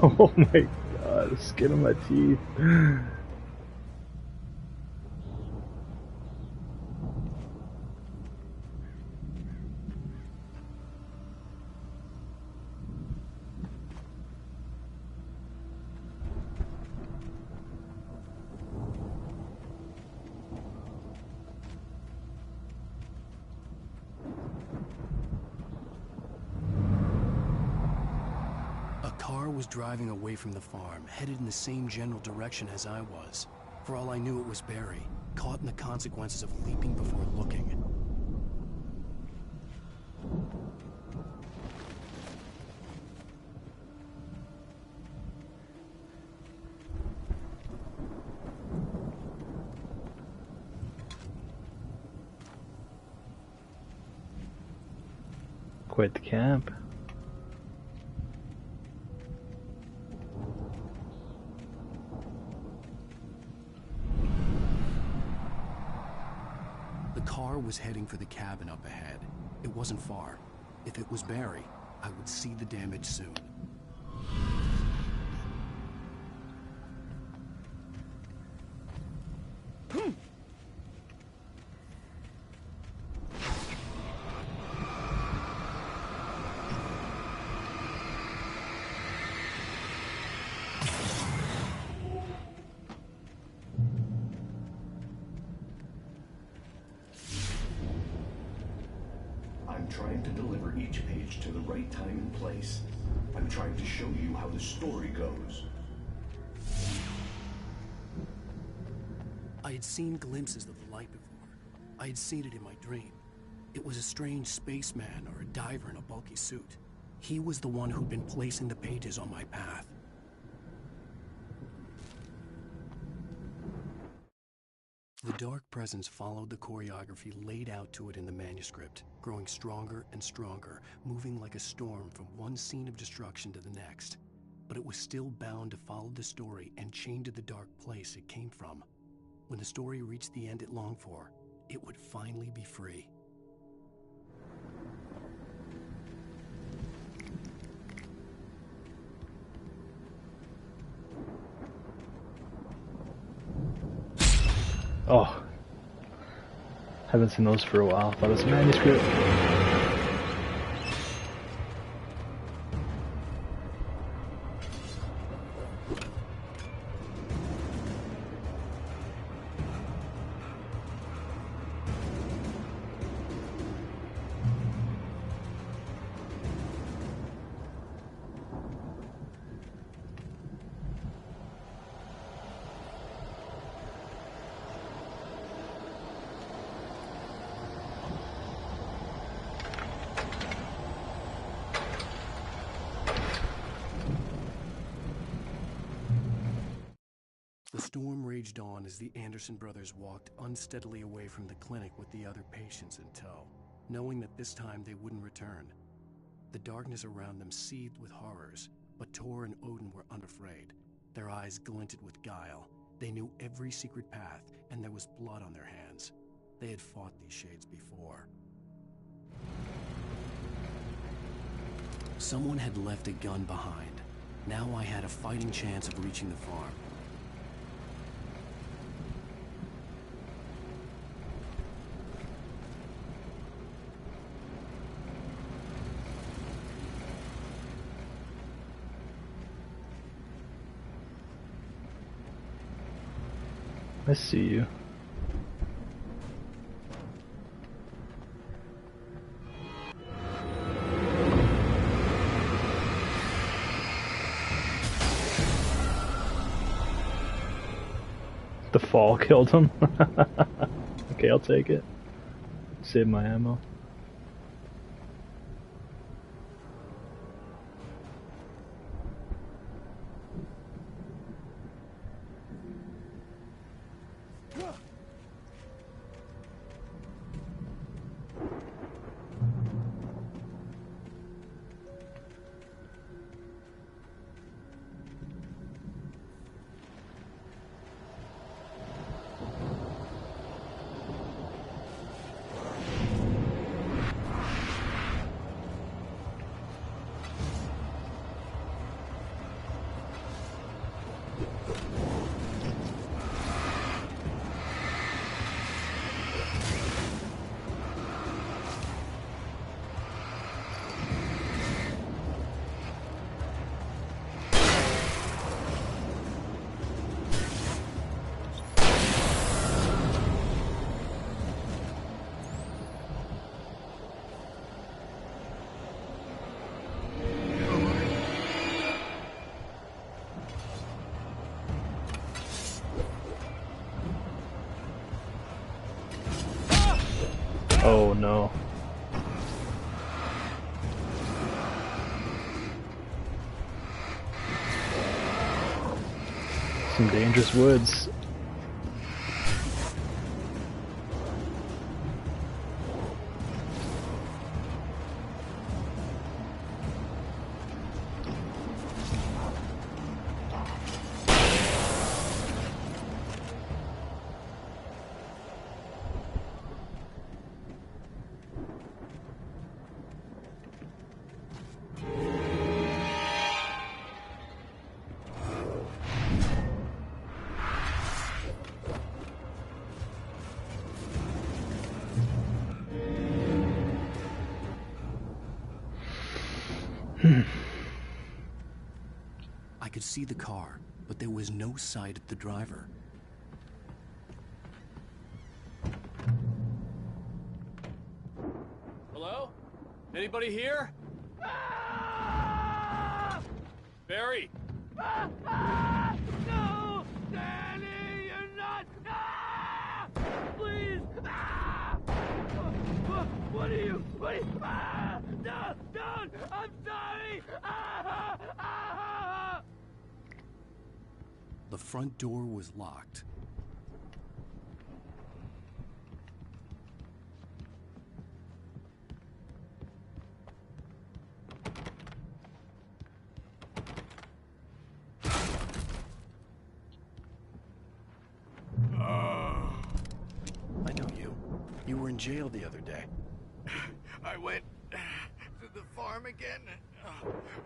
Oh my god, the skin on my teeth. A car was driving away from the farm, headed in the same general direction as I was. For all I knew, it was Barry, caught in the consequences of leaping before looking. Quite the camp. The car was heading for the cabin up ahead. It wasn't far. If it was Barry, I would see the damage soon. I'm trying to deliver each page to the right time and place. I'm trying to show you how the story goes. I had seen glimpses of the light before. I had seen it in my dream. It was a strange spaceman or a diver in a bulky suit. He was the one who'd been placing the pages on my path. The dark presence followed the choreography laid out to it in the manuscript, growing stronger and stronger, moving like a storm from one scene of destruction to the next. But it was still bound to follow the story and chained to the dark place it came from. When the story reached the end it longed for, it would finally be free. Oh. Haven't seen those for a while. Thought it was a manuscript. The storm raged on as the Anderson brothers walked unsteadily away from the clinic with the other patients in tow, knowing that this time they wouldn't return. The darkness around them seethed with horrors, but Tor and Odin were unafraid. Their eyes glinted with guile. They knew every secret path, and there was blood on their hands. They had fought these shades before. Someone had left a gun behind. Now I had a fighting chance of reaching the farm. I see you. The fall killed him. Okay, I'll take it. Save my ammo. Oh no. Some dangerous woods. I could see the car, but there was no sight of the driver. Hello? Anybody here? Barry! No! Danny, you're not! Please! What are you? No! Don't! I'm sorry! The front door was locked. I know you. You were in jail the other day. I went to the farm again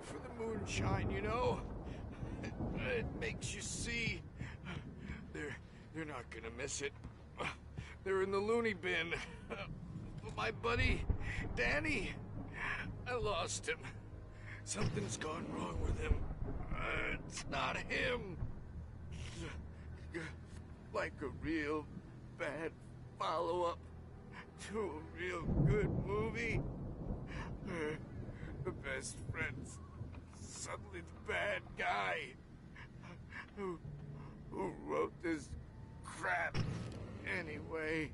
for the moonshine, you know? It makes you see. They're not gonna miss it. They're in the loony bin. But my buddy, Danny, I lost him. Something's gone wrong with him. It's not him. Like a real bad follow-up to a real good movie. The best friend's suddenly the bad guy. Who wrote this crap anyway?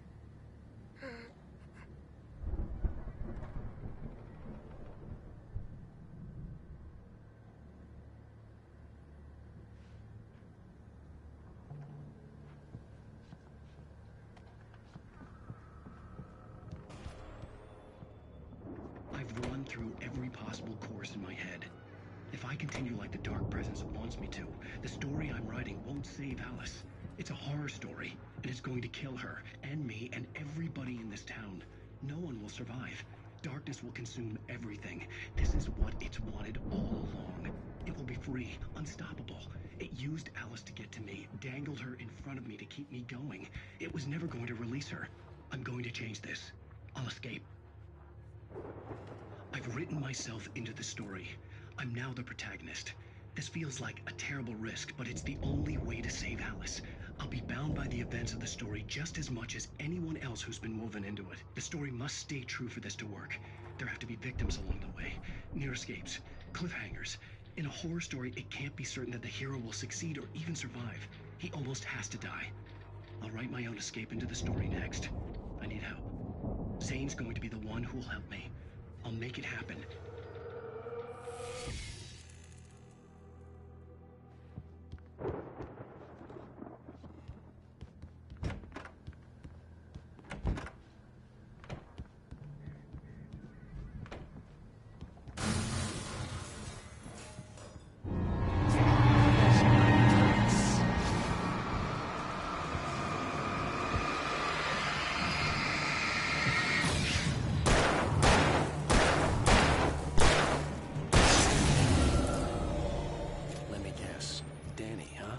I've run through every possible course in my head. If I continue like the Dark Presence wants me to, the story I'm writing won't save Alice. It's a horror story, and it's going to kill her, and me, and everybody in this town. No one will survive. Darkness will consume everything. This is what it's wanted all along. It will be free, unstoppable. It used Alice to get to me, dangled her in front of me to keep me going. It was never going to release her. I'm going to change this. I'll escape. I've written myself into the story. I'm now the protagonist. This feels like a terrible risk, but it's the only way to save Alice. I'll be bound by the events of the story just as much as anyone else who's been woven into it. The story must stay true for this to work. There have to be victims along the way, near escapes, cliffhangers. In a horror story, it can't be certain that the hero will succeed or even survive. He almost has to die. I'll write my own escape into the story next. I need help. Zane's going to be the one who will help me. I'll make it happen. Let me guess. Danny, huh?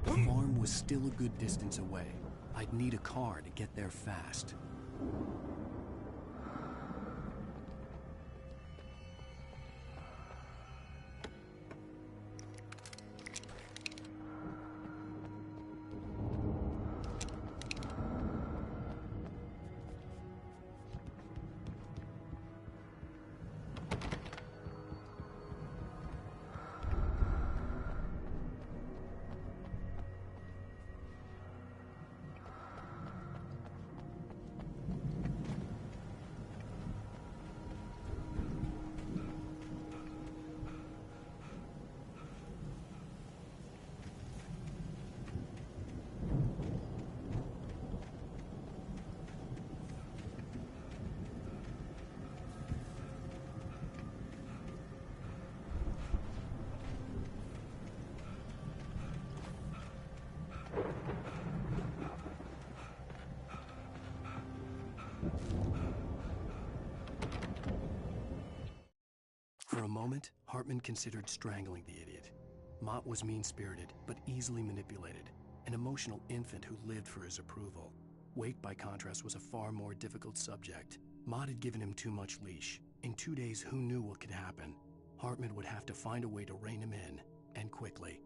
The farm was still a good distance away. I'd need a car to get there fast. For a moment, Hartman considered strangling the idiot. Mott was mean-spirited, but easily manipulated, an emotional infant who lived for his approval. Wake, by contrast, was a far more difficult subject. Mott had given him too much leash. In 2 days, who knew what could happen? Hartman would have to find a way to rein him in, and quickly.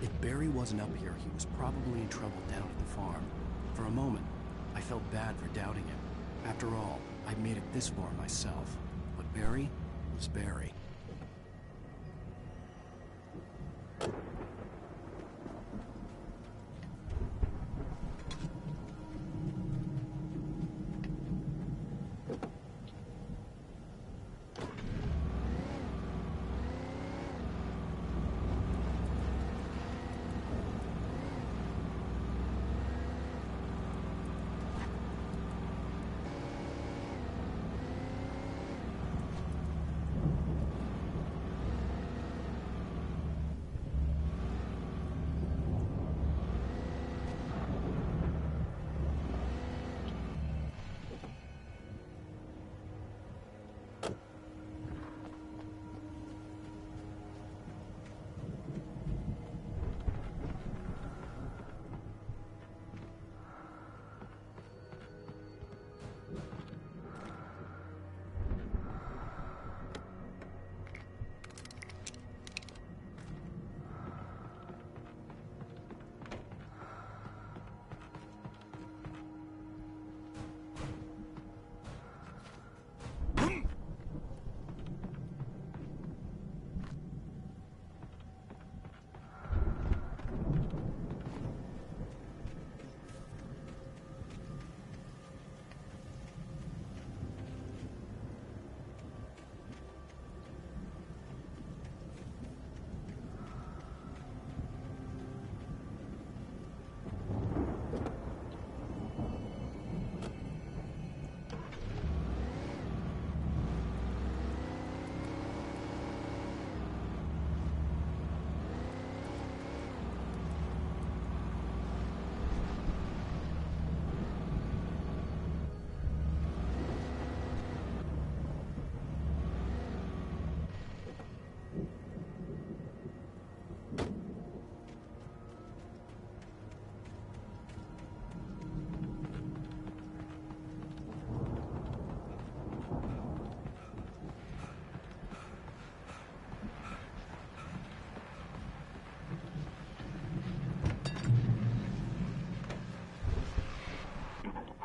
If Barry wasn't up here, he was probably in trouble down at the farm. For a moment, I felt bad for doubting him. After all, I'd made it this far myself. But Barry was Barry.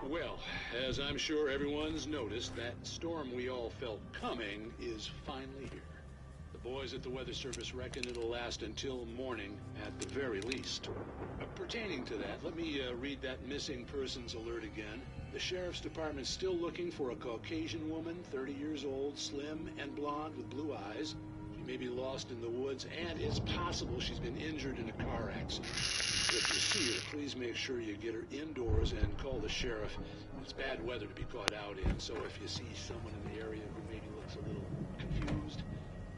Well, as I'm sure everyone's noticed, that storm we all felt coming is finally here. The boys at the Weather Service reckon it'll last until morning at the very least. Pertaining to that, let me read that missing persons alert again. The Sheriff's Department's still looking for a Caucasian woman, 30 years old, slim and blonde with blue eyes. She may be lost in the woods, and it's possible she's been injured in a car accident. If you see her, please make sure you get her indoors and call the sheriff. It's bad weather to be caught out in, so if you see someone in the area who maybe looks a little confused,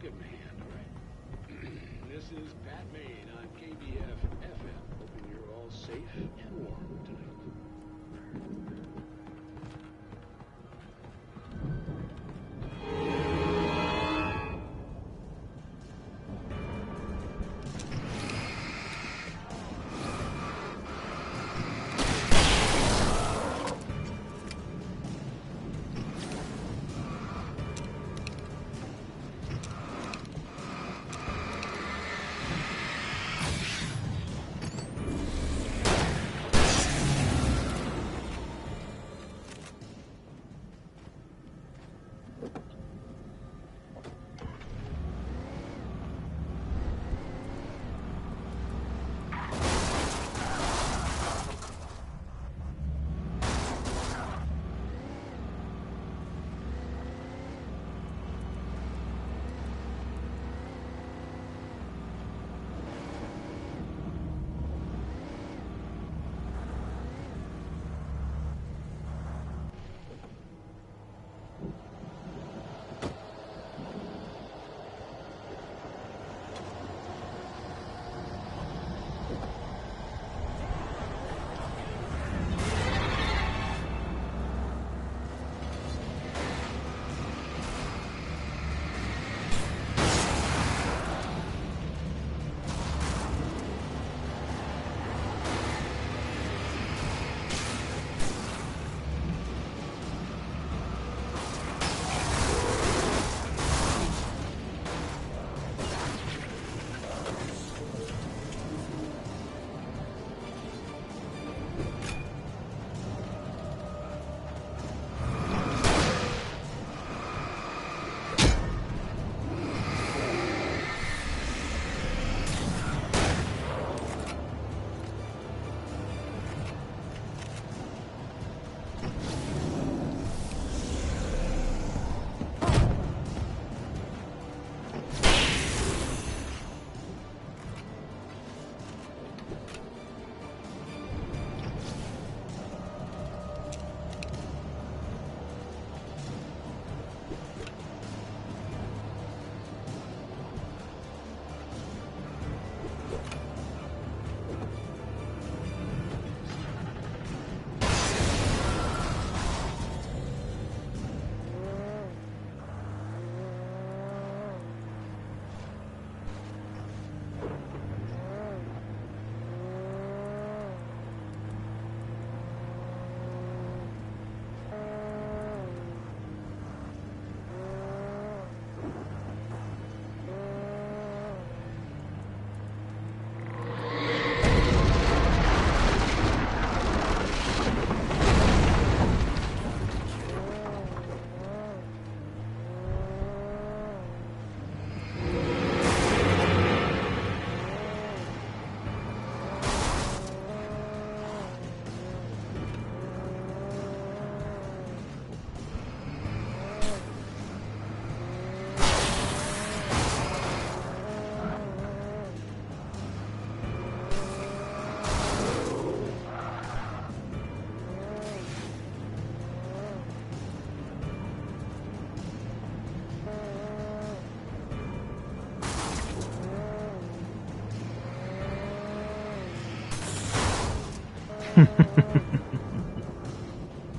give him a hand, all right? This is Pat Maine on KBF FM, hoping you're all safe and warm tonight.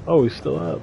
Oh, he's still up.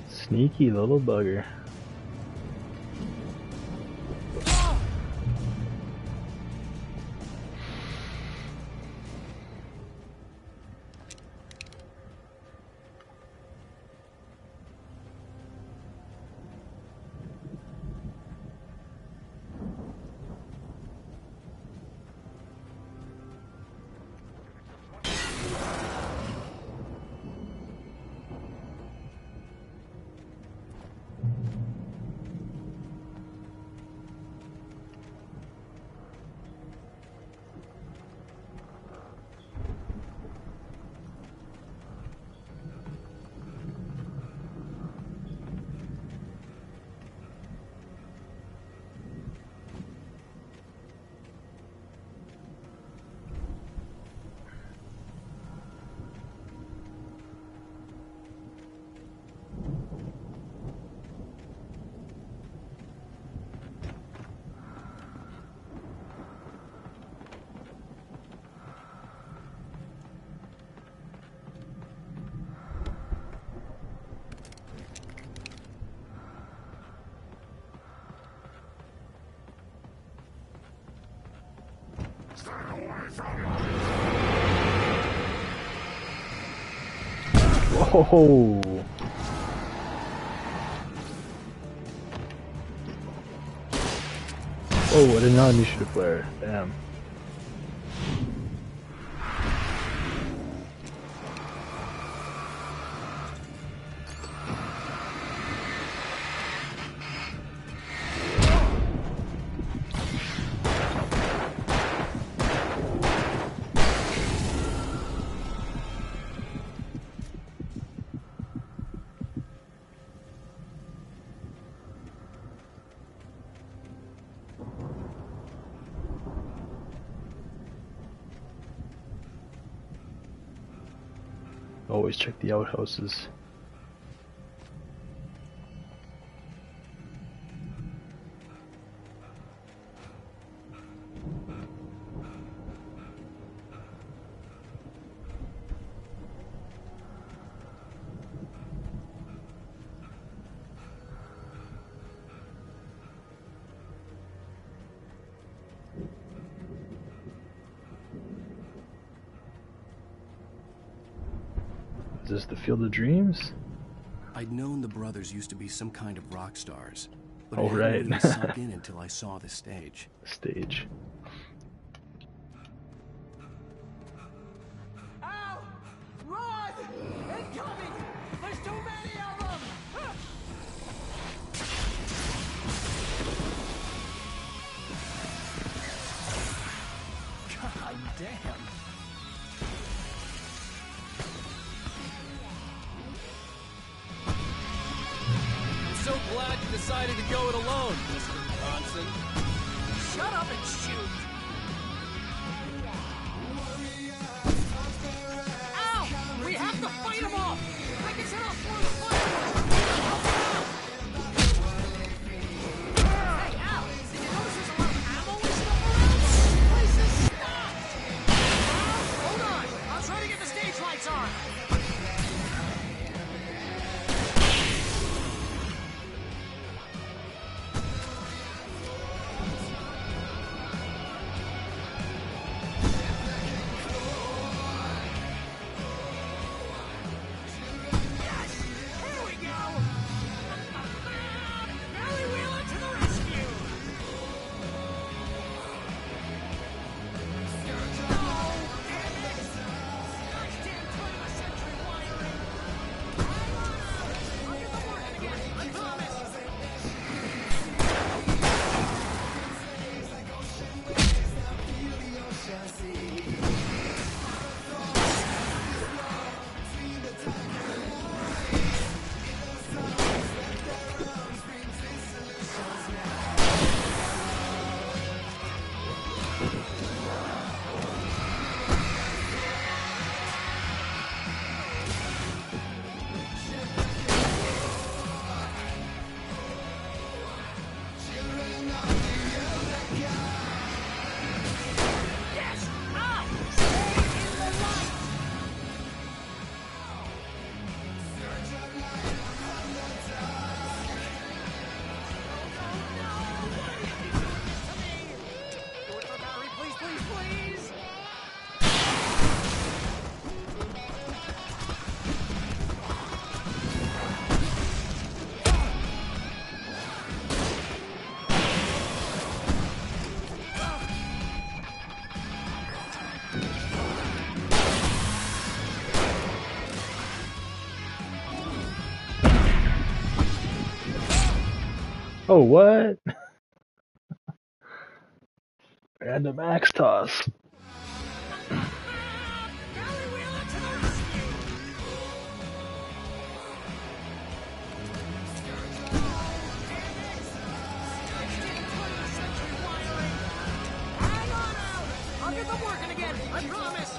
Sneaky little bugger. Whoa! Oh, I didn't know you should flare. Damn. Always check the outhouses. Is this the Field of Dreams? I'd known the brothers used to be some kind of rock stars, but Oh, it hadn't right. really sunk in until I saw the stage. Stage. Ow! Run! Incoming! There's too many of them! God damn. So glad you decided to go it alone, Mr. Bronson. Shut up and shoot! Ow! We have to fight them off! I can set off one of the fireworks! Hey, Al! Did you notice there's a lot of ammo and stuff around? This place is stocked! Hold on! I'll try to get the stage lights on! Oh, what? Random axe toss. I'll get them working again, I promise!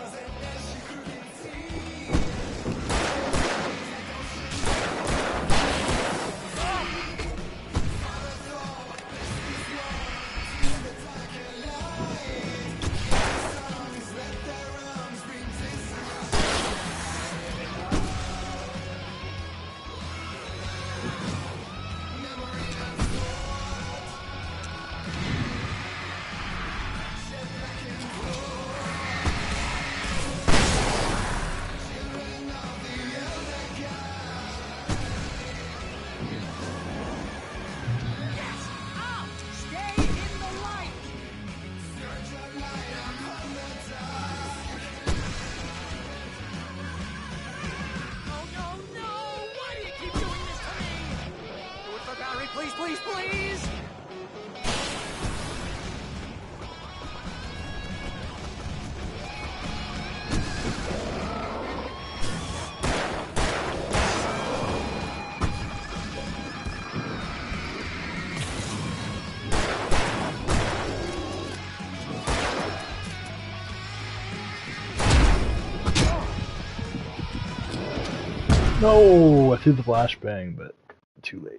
Please, please, please! No, I threw the flashbang, but too late.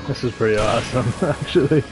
This is pretty awesome, actually.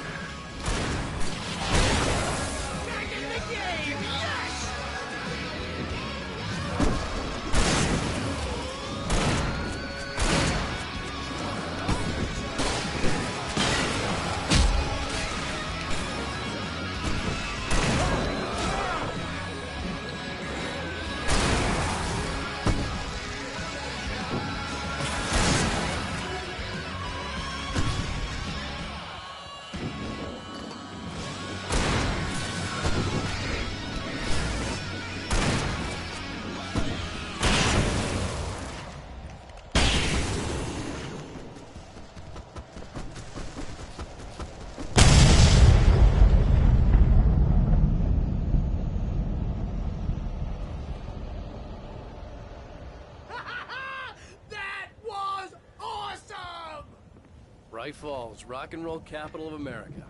Bright Falls, rock and roll capital of America.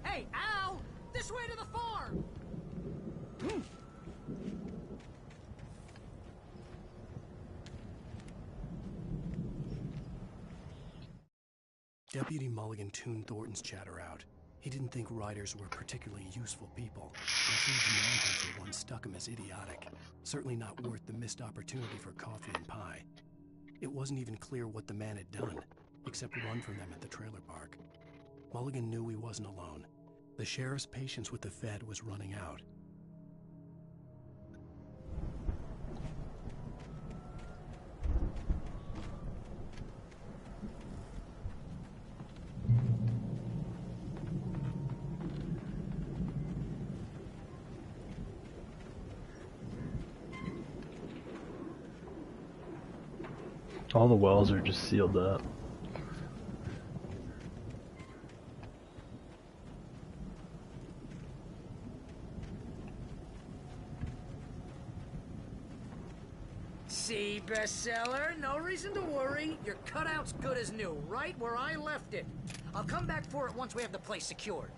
Hey, Al! This way to the farm! Deputy Mulligan tuned Thornton's chatter out. He didn't think riders were particularly useful people. The huge manhunter once struck him as idiotic. Certainly not worth the missed opportunity for coffee and pie. It wasn't even clear what the man had done, except run from them at the trailer park. Mulligan knew he wasn't alone. The sheriff's patience with the Fed was running out. All the wells are just sealed up. See, bestseller? No reason to worry. Your cutout's good as new, right where I left it. I'll come back for it once we have the place secured.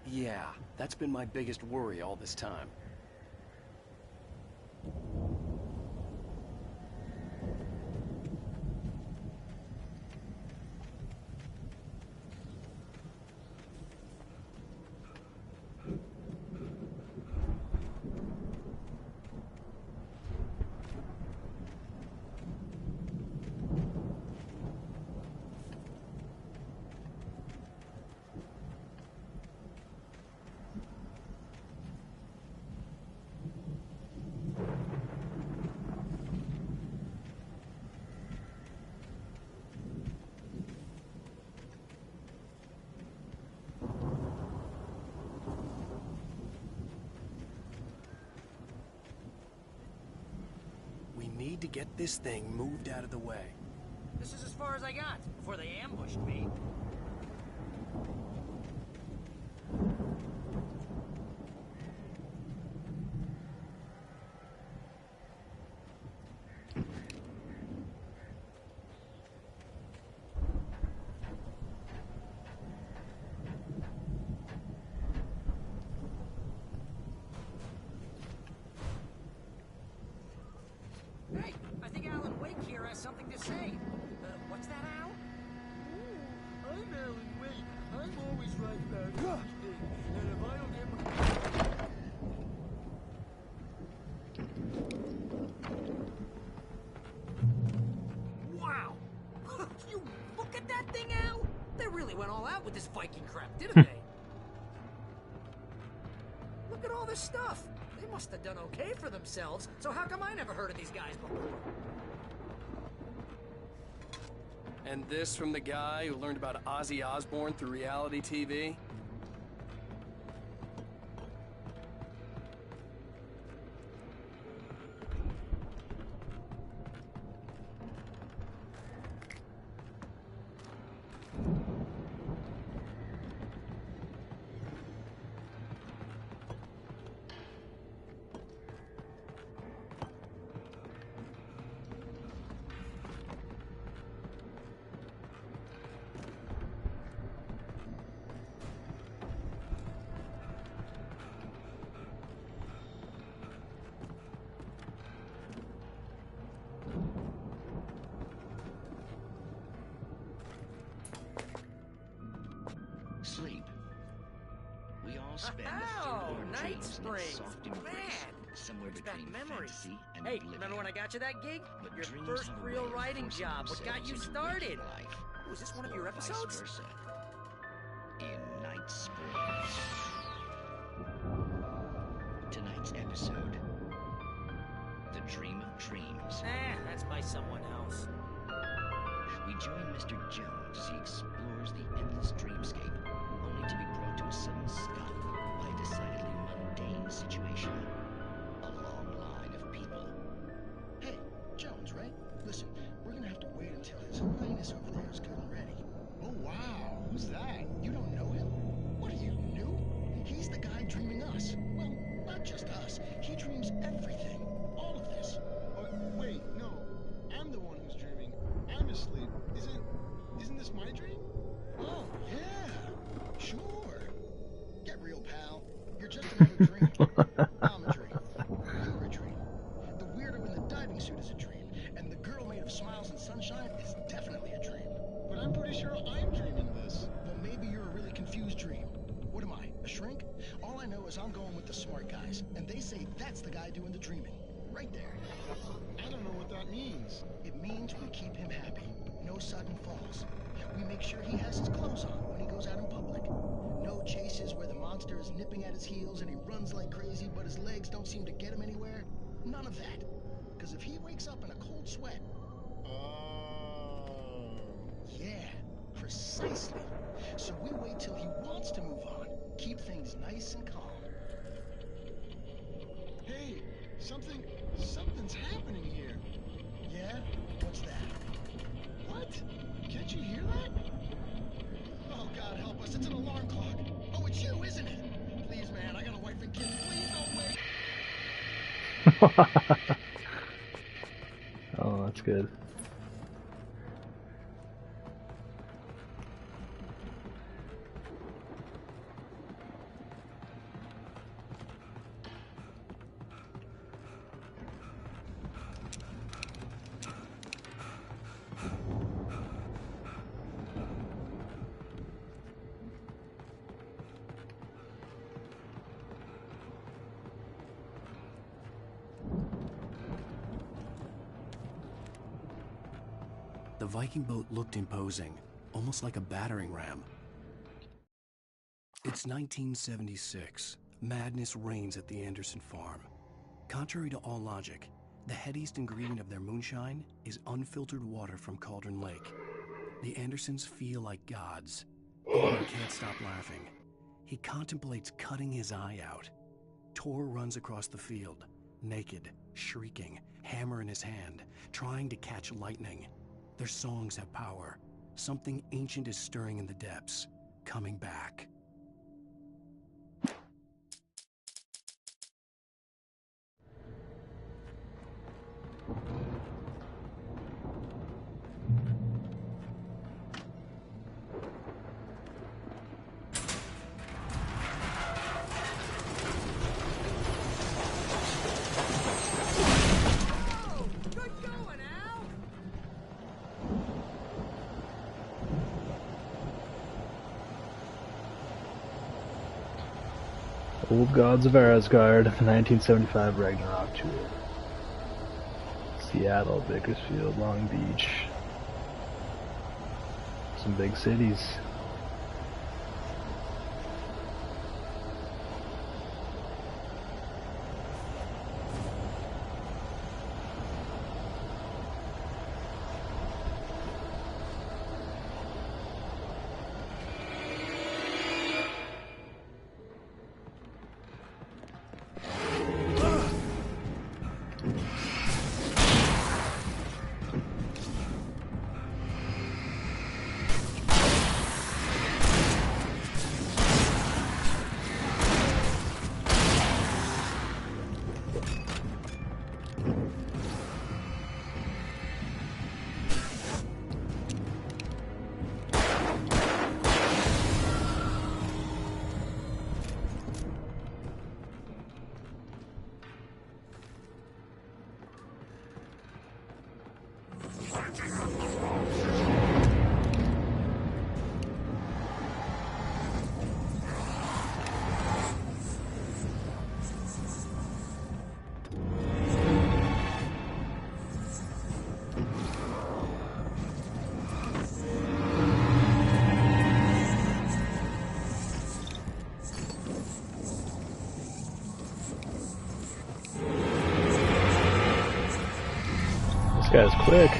Yeah, that's been my biggest worry all this time. We need to get this thing moved out of the way. This is as far as I got before they ambushed me. Hey, I think Alan Wake here has something to say. What's that, Al? I'm Alan Wake. I'm always right about everything. And if I don't get Wow! You look at that thing, Al! They really went all out with this Viking crap, didn't they? Look at all this stuff. They must have done okay for themselves, so how come I never heard of these guys before? And this from the guy who learned about Ozzy Osbourne through reality TV? Sleep. We all spend a third of our Night dreams in Springs. a soft embrace, somewhere Brings back between memories. fantasy and Hey, oblivion. remember when I got you that gig? But Your dreams first have a way real of writing forcing job. What got themselves you into started? waking life, Was this one of your or vice episodes? versa. In Night Springs. Tonight's episode: The Dream of Dreams. That's by someone else. We join Mr. Jones as he explores the endless dreamscape, only to be brought to a sudden stop by a decidedly mundane situation. A long line of people. Hey, Jones, right? Listen, we're gonna have to wait until His Highness over there is good and ready. Oh, wow. Who's that? You don't know him? What are you, new? He's the guy dreaming us. Well, not just us. He dreams everything. All of this. Wait, no. I'm the one who's dreaming. I'm asleep. Isn't this my dream? Oh, yeah. Sure. Get real, pal. You're just another dream. I'm a dream. You're a dream. The weirdo in the diving suit is a dream, and the girl made of smiles and sunshine is definitely a dream. But I'm pretty sure I'm dreaming this. Well, maybe you're a really confused dream. What am I, a shrink? All I know is I'm going with the smart guys, and they say that's the guy doing the dreaming. Right there. I don't know what that means. It means we keep him happy. No sudden falls. We make sure he has his clothes on when he goes out in public. No chases where the monster is nipping at his heels and he runs like crazy, but his legs don't seem to get him anywhere. None of that. Because if he wakes up in a cold sweat... Yeah, precisely. So we wait till he wants to move on. Keep things nice and calm. Hey, something's happening here. Yeah? What's that? Oh, that's good. The Viking boat looked imposing, almost like a battering ram. It's 1976. Madness reigns at the Anderson farm. Contrary to all logic, the headiest ingredient of their moonshine is unfiltered water from Cauldron Lake. The Andersons feel like gods. Aiden can't stop laughing. He contemplates cutting his eye out. Tor runs across the field, naked, shrieking, hammer in his hand, trying to catch lightning. Their songs have power. Something ancient is stirring in the depths, coming back. Old Gods of Asgard, the 1975 Ragnarok Tour. Seattle, Bakersfield, Long Beach. Some big cities. This guy's quick.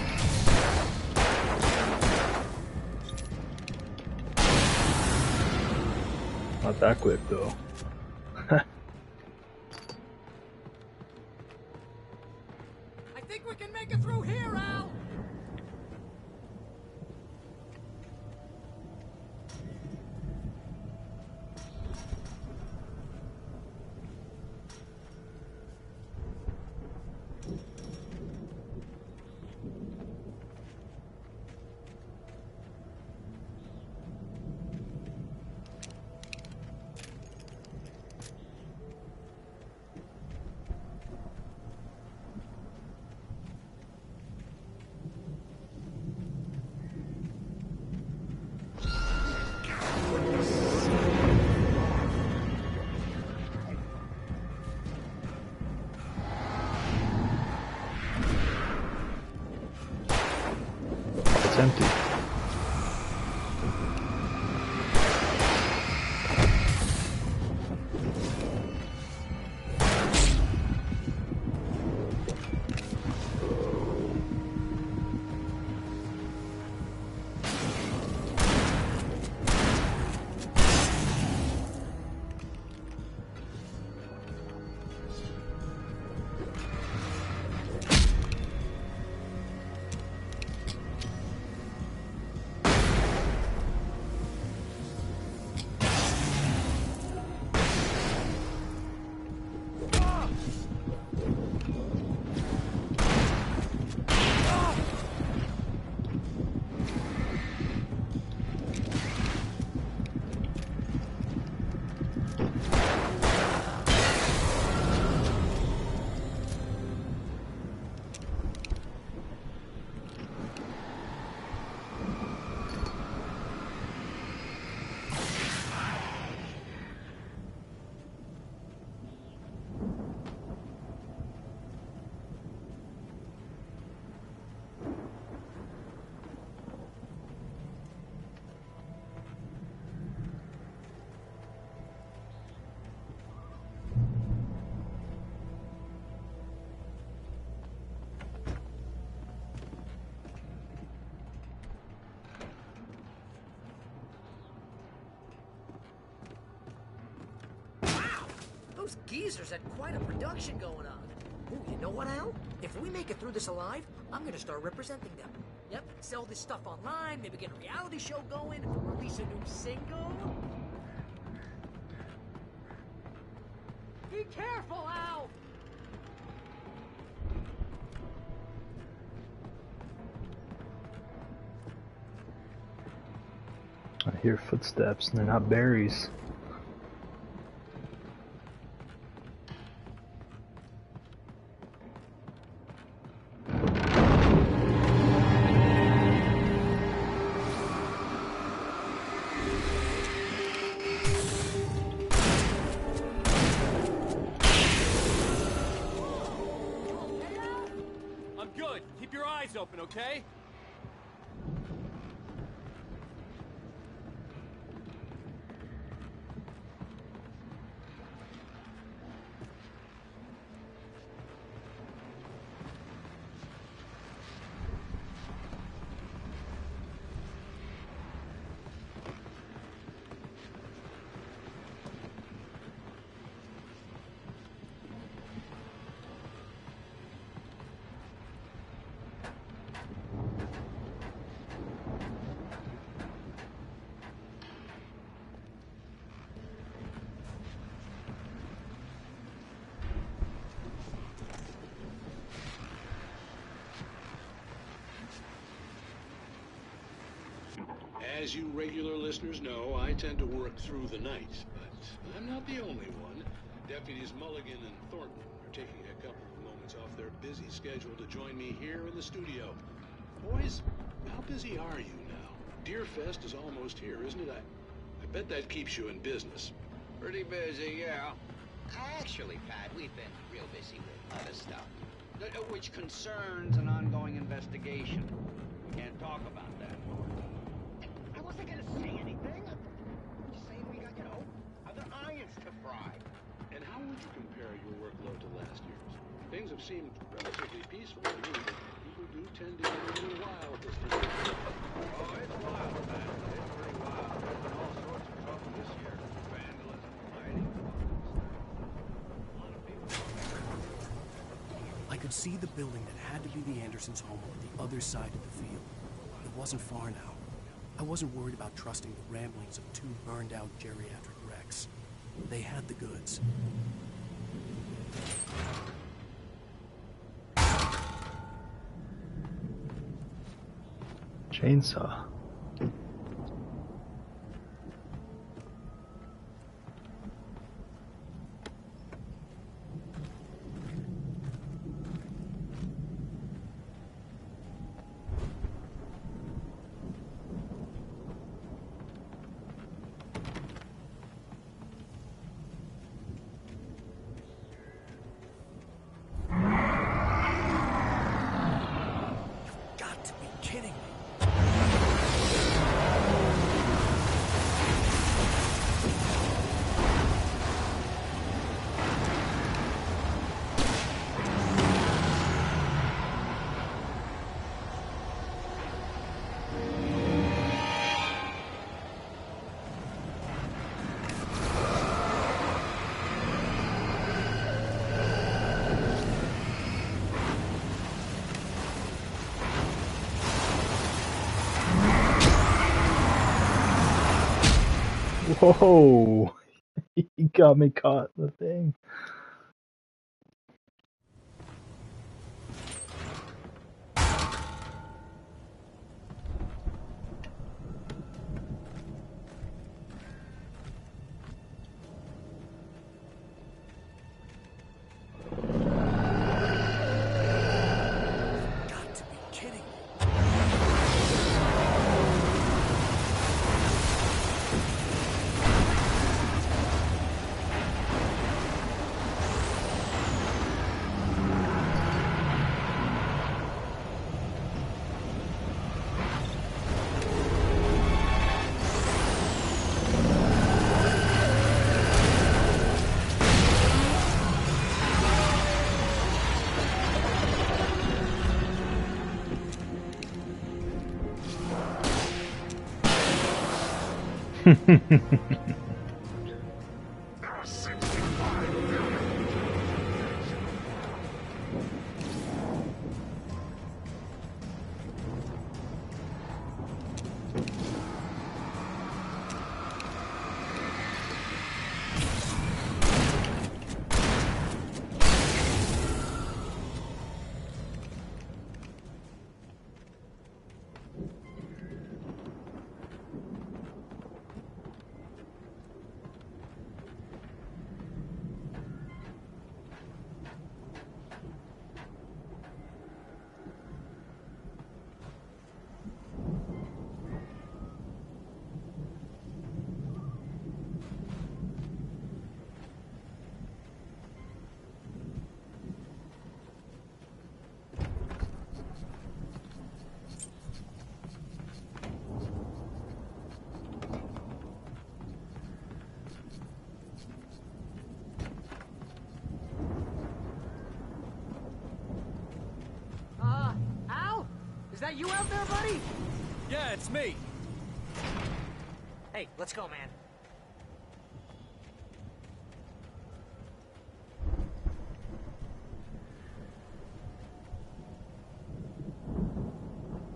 Not that quick though. I think we can make it through here, Al! It's empty. Those geezers had quite a production going on. Ooh, you know what, Al? If we make it through this alive, I'm gonna start representing them. Yep, sell this stuff online, maybe get a reality show going, release a new single. Be careful, Al! I hear footsteps, and they're not berries. I'm good. Keep your eyes open, okay? As you regular listeners know, I tend to work through the night, but I'm not the only one. Deputies Mulligan and Thornton are taking a couple of moments off their busy schedule to join me here in the studio. Boys, how busy are you now? Deerfest is almost here, isn't it? I bet that keeps you in business. Pretty busy, yeah. Actually, Pat, we've been real busy with other stuff, which concerns an ongoing investigation. We can't talk about that. I wasn't gonna say anything. I'm just saying we got, other irons to fry. And how would you compare your workload to last year's? Things have seemed relatively peaceful to me, but people do tend to get a little wild this time. Oh, it's wild, Pat. It's pretty wild. There's been all sorts of trouble this year. Vandalism, lighting. I could see the building that had to be the Andersons' home on the other side of the field. It wasn't far now. I wasn't worried about trusting the ramblings of two burned-out geriatric wrecks. They had the goods. Chainsaw. Whoa! He got me caught in the thing. Is that you out there, buddy? Yeah, it's me. Hey, let's go, man.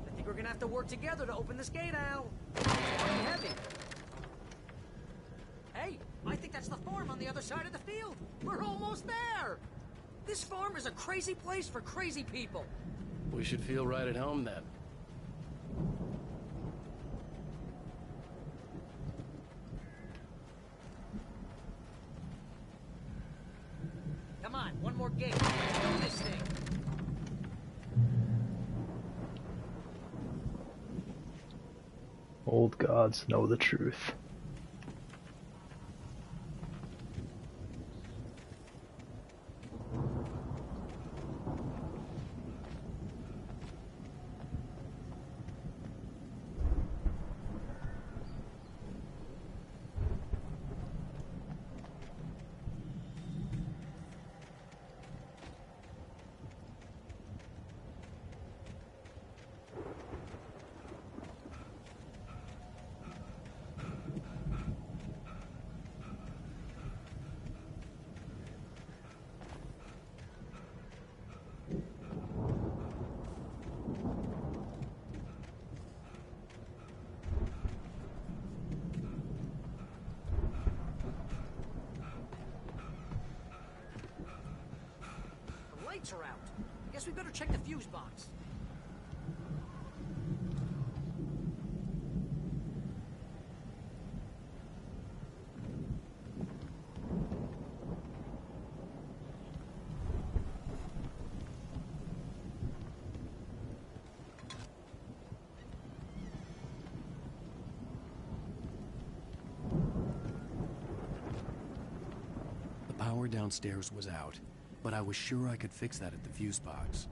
I think we're gonna have to work together to open this gate, Al. It's pretty heavy. Hey, I think that's the farm on the other side of the field. We're almost there. This farm is a crazy place for crazy people. We should feel right at home then. Come on, one more gate. Let's do this thing. Old gods know the truth. The lights are out. I guess we better check the fuse box. The power downstairs was out, but I was sure I could fix that at the fuse box.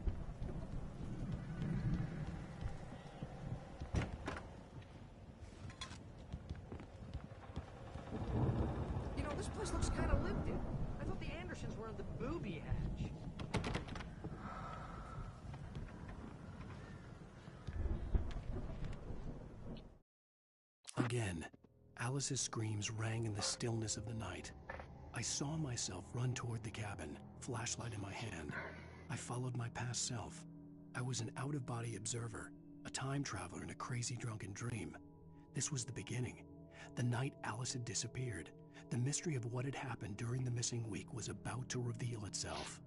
You know, this place looks kind of lived in. I thought the Andersons were in the booby hatch. Again, Alice's screams rang in the stillness of the night. I saw myself run toward the cabin, flashlight in my hand. I followed my past self. I was an out-of-body observer, a time traveler in a crazy drunken dream. This was the beginning. The night Alice had disappeared. The mystery of what had happened during the missing week was about to reveal itself.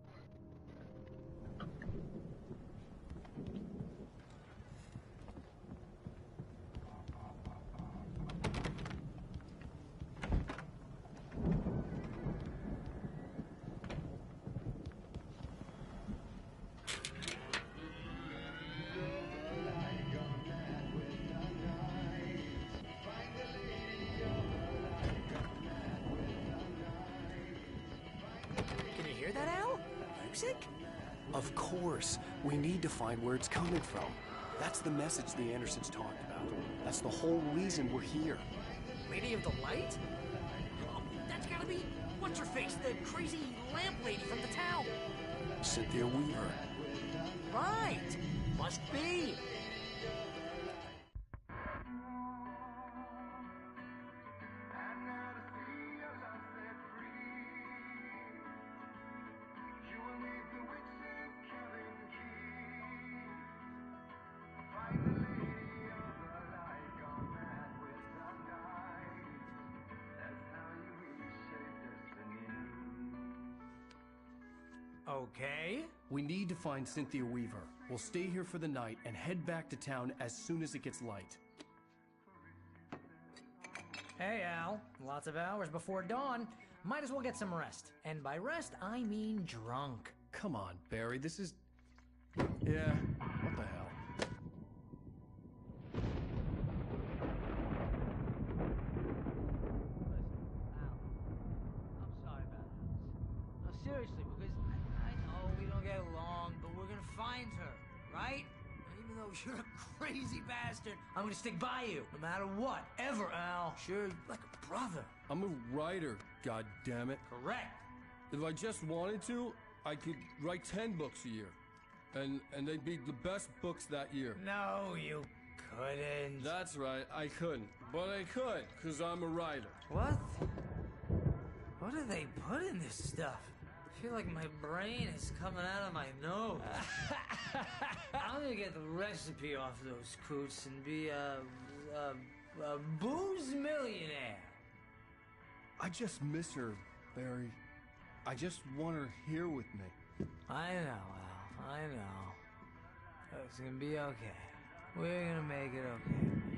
Can you hear that, Al? Music? Of course. We need to find where it's coming from. That's the message the Andersons talked about. That's the whole reason we're here. Lady of the Light? Oh, that's gotta be... What's-her-face, the crazy lamp lady from the town. Cynthia Weaver. Right. Must be. Okay. We need to find Cynthia Weaver. We'll stay here for the night and head back to town as soon as it gets light. Hey, Al. Lots of hours before dawn. Might as well get some rest. And by rest, I mean drunk. Come on, Barry, this is... Yeah, what the hell? I'm sorry about this. No, seriously, because I know we don't get along, but we're gonna find her, right? And even though you're a crazy bastard, I'm gonna stick by you, no matter what, ever, Al. Sure, like a brother. I'm a writer, goddammit. Correct. If I just wanted to, I could write 10 books a year. And they'd be the best books that year. No, you couldn't. That's right, I couldn't. But I could, because I'm a writer. What? What do they put in this stuff? I feel like my brain is coming out of my nose. I'm gonna get the recipe off those coots and be a booze millionaire. I just miss her, Barry. I just want her here with me. I know, Al. I know. It's gonna be okay. We're gonna make it okay.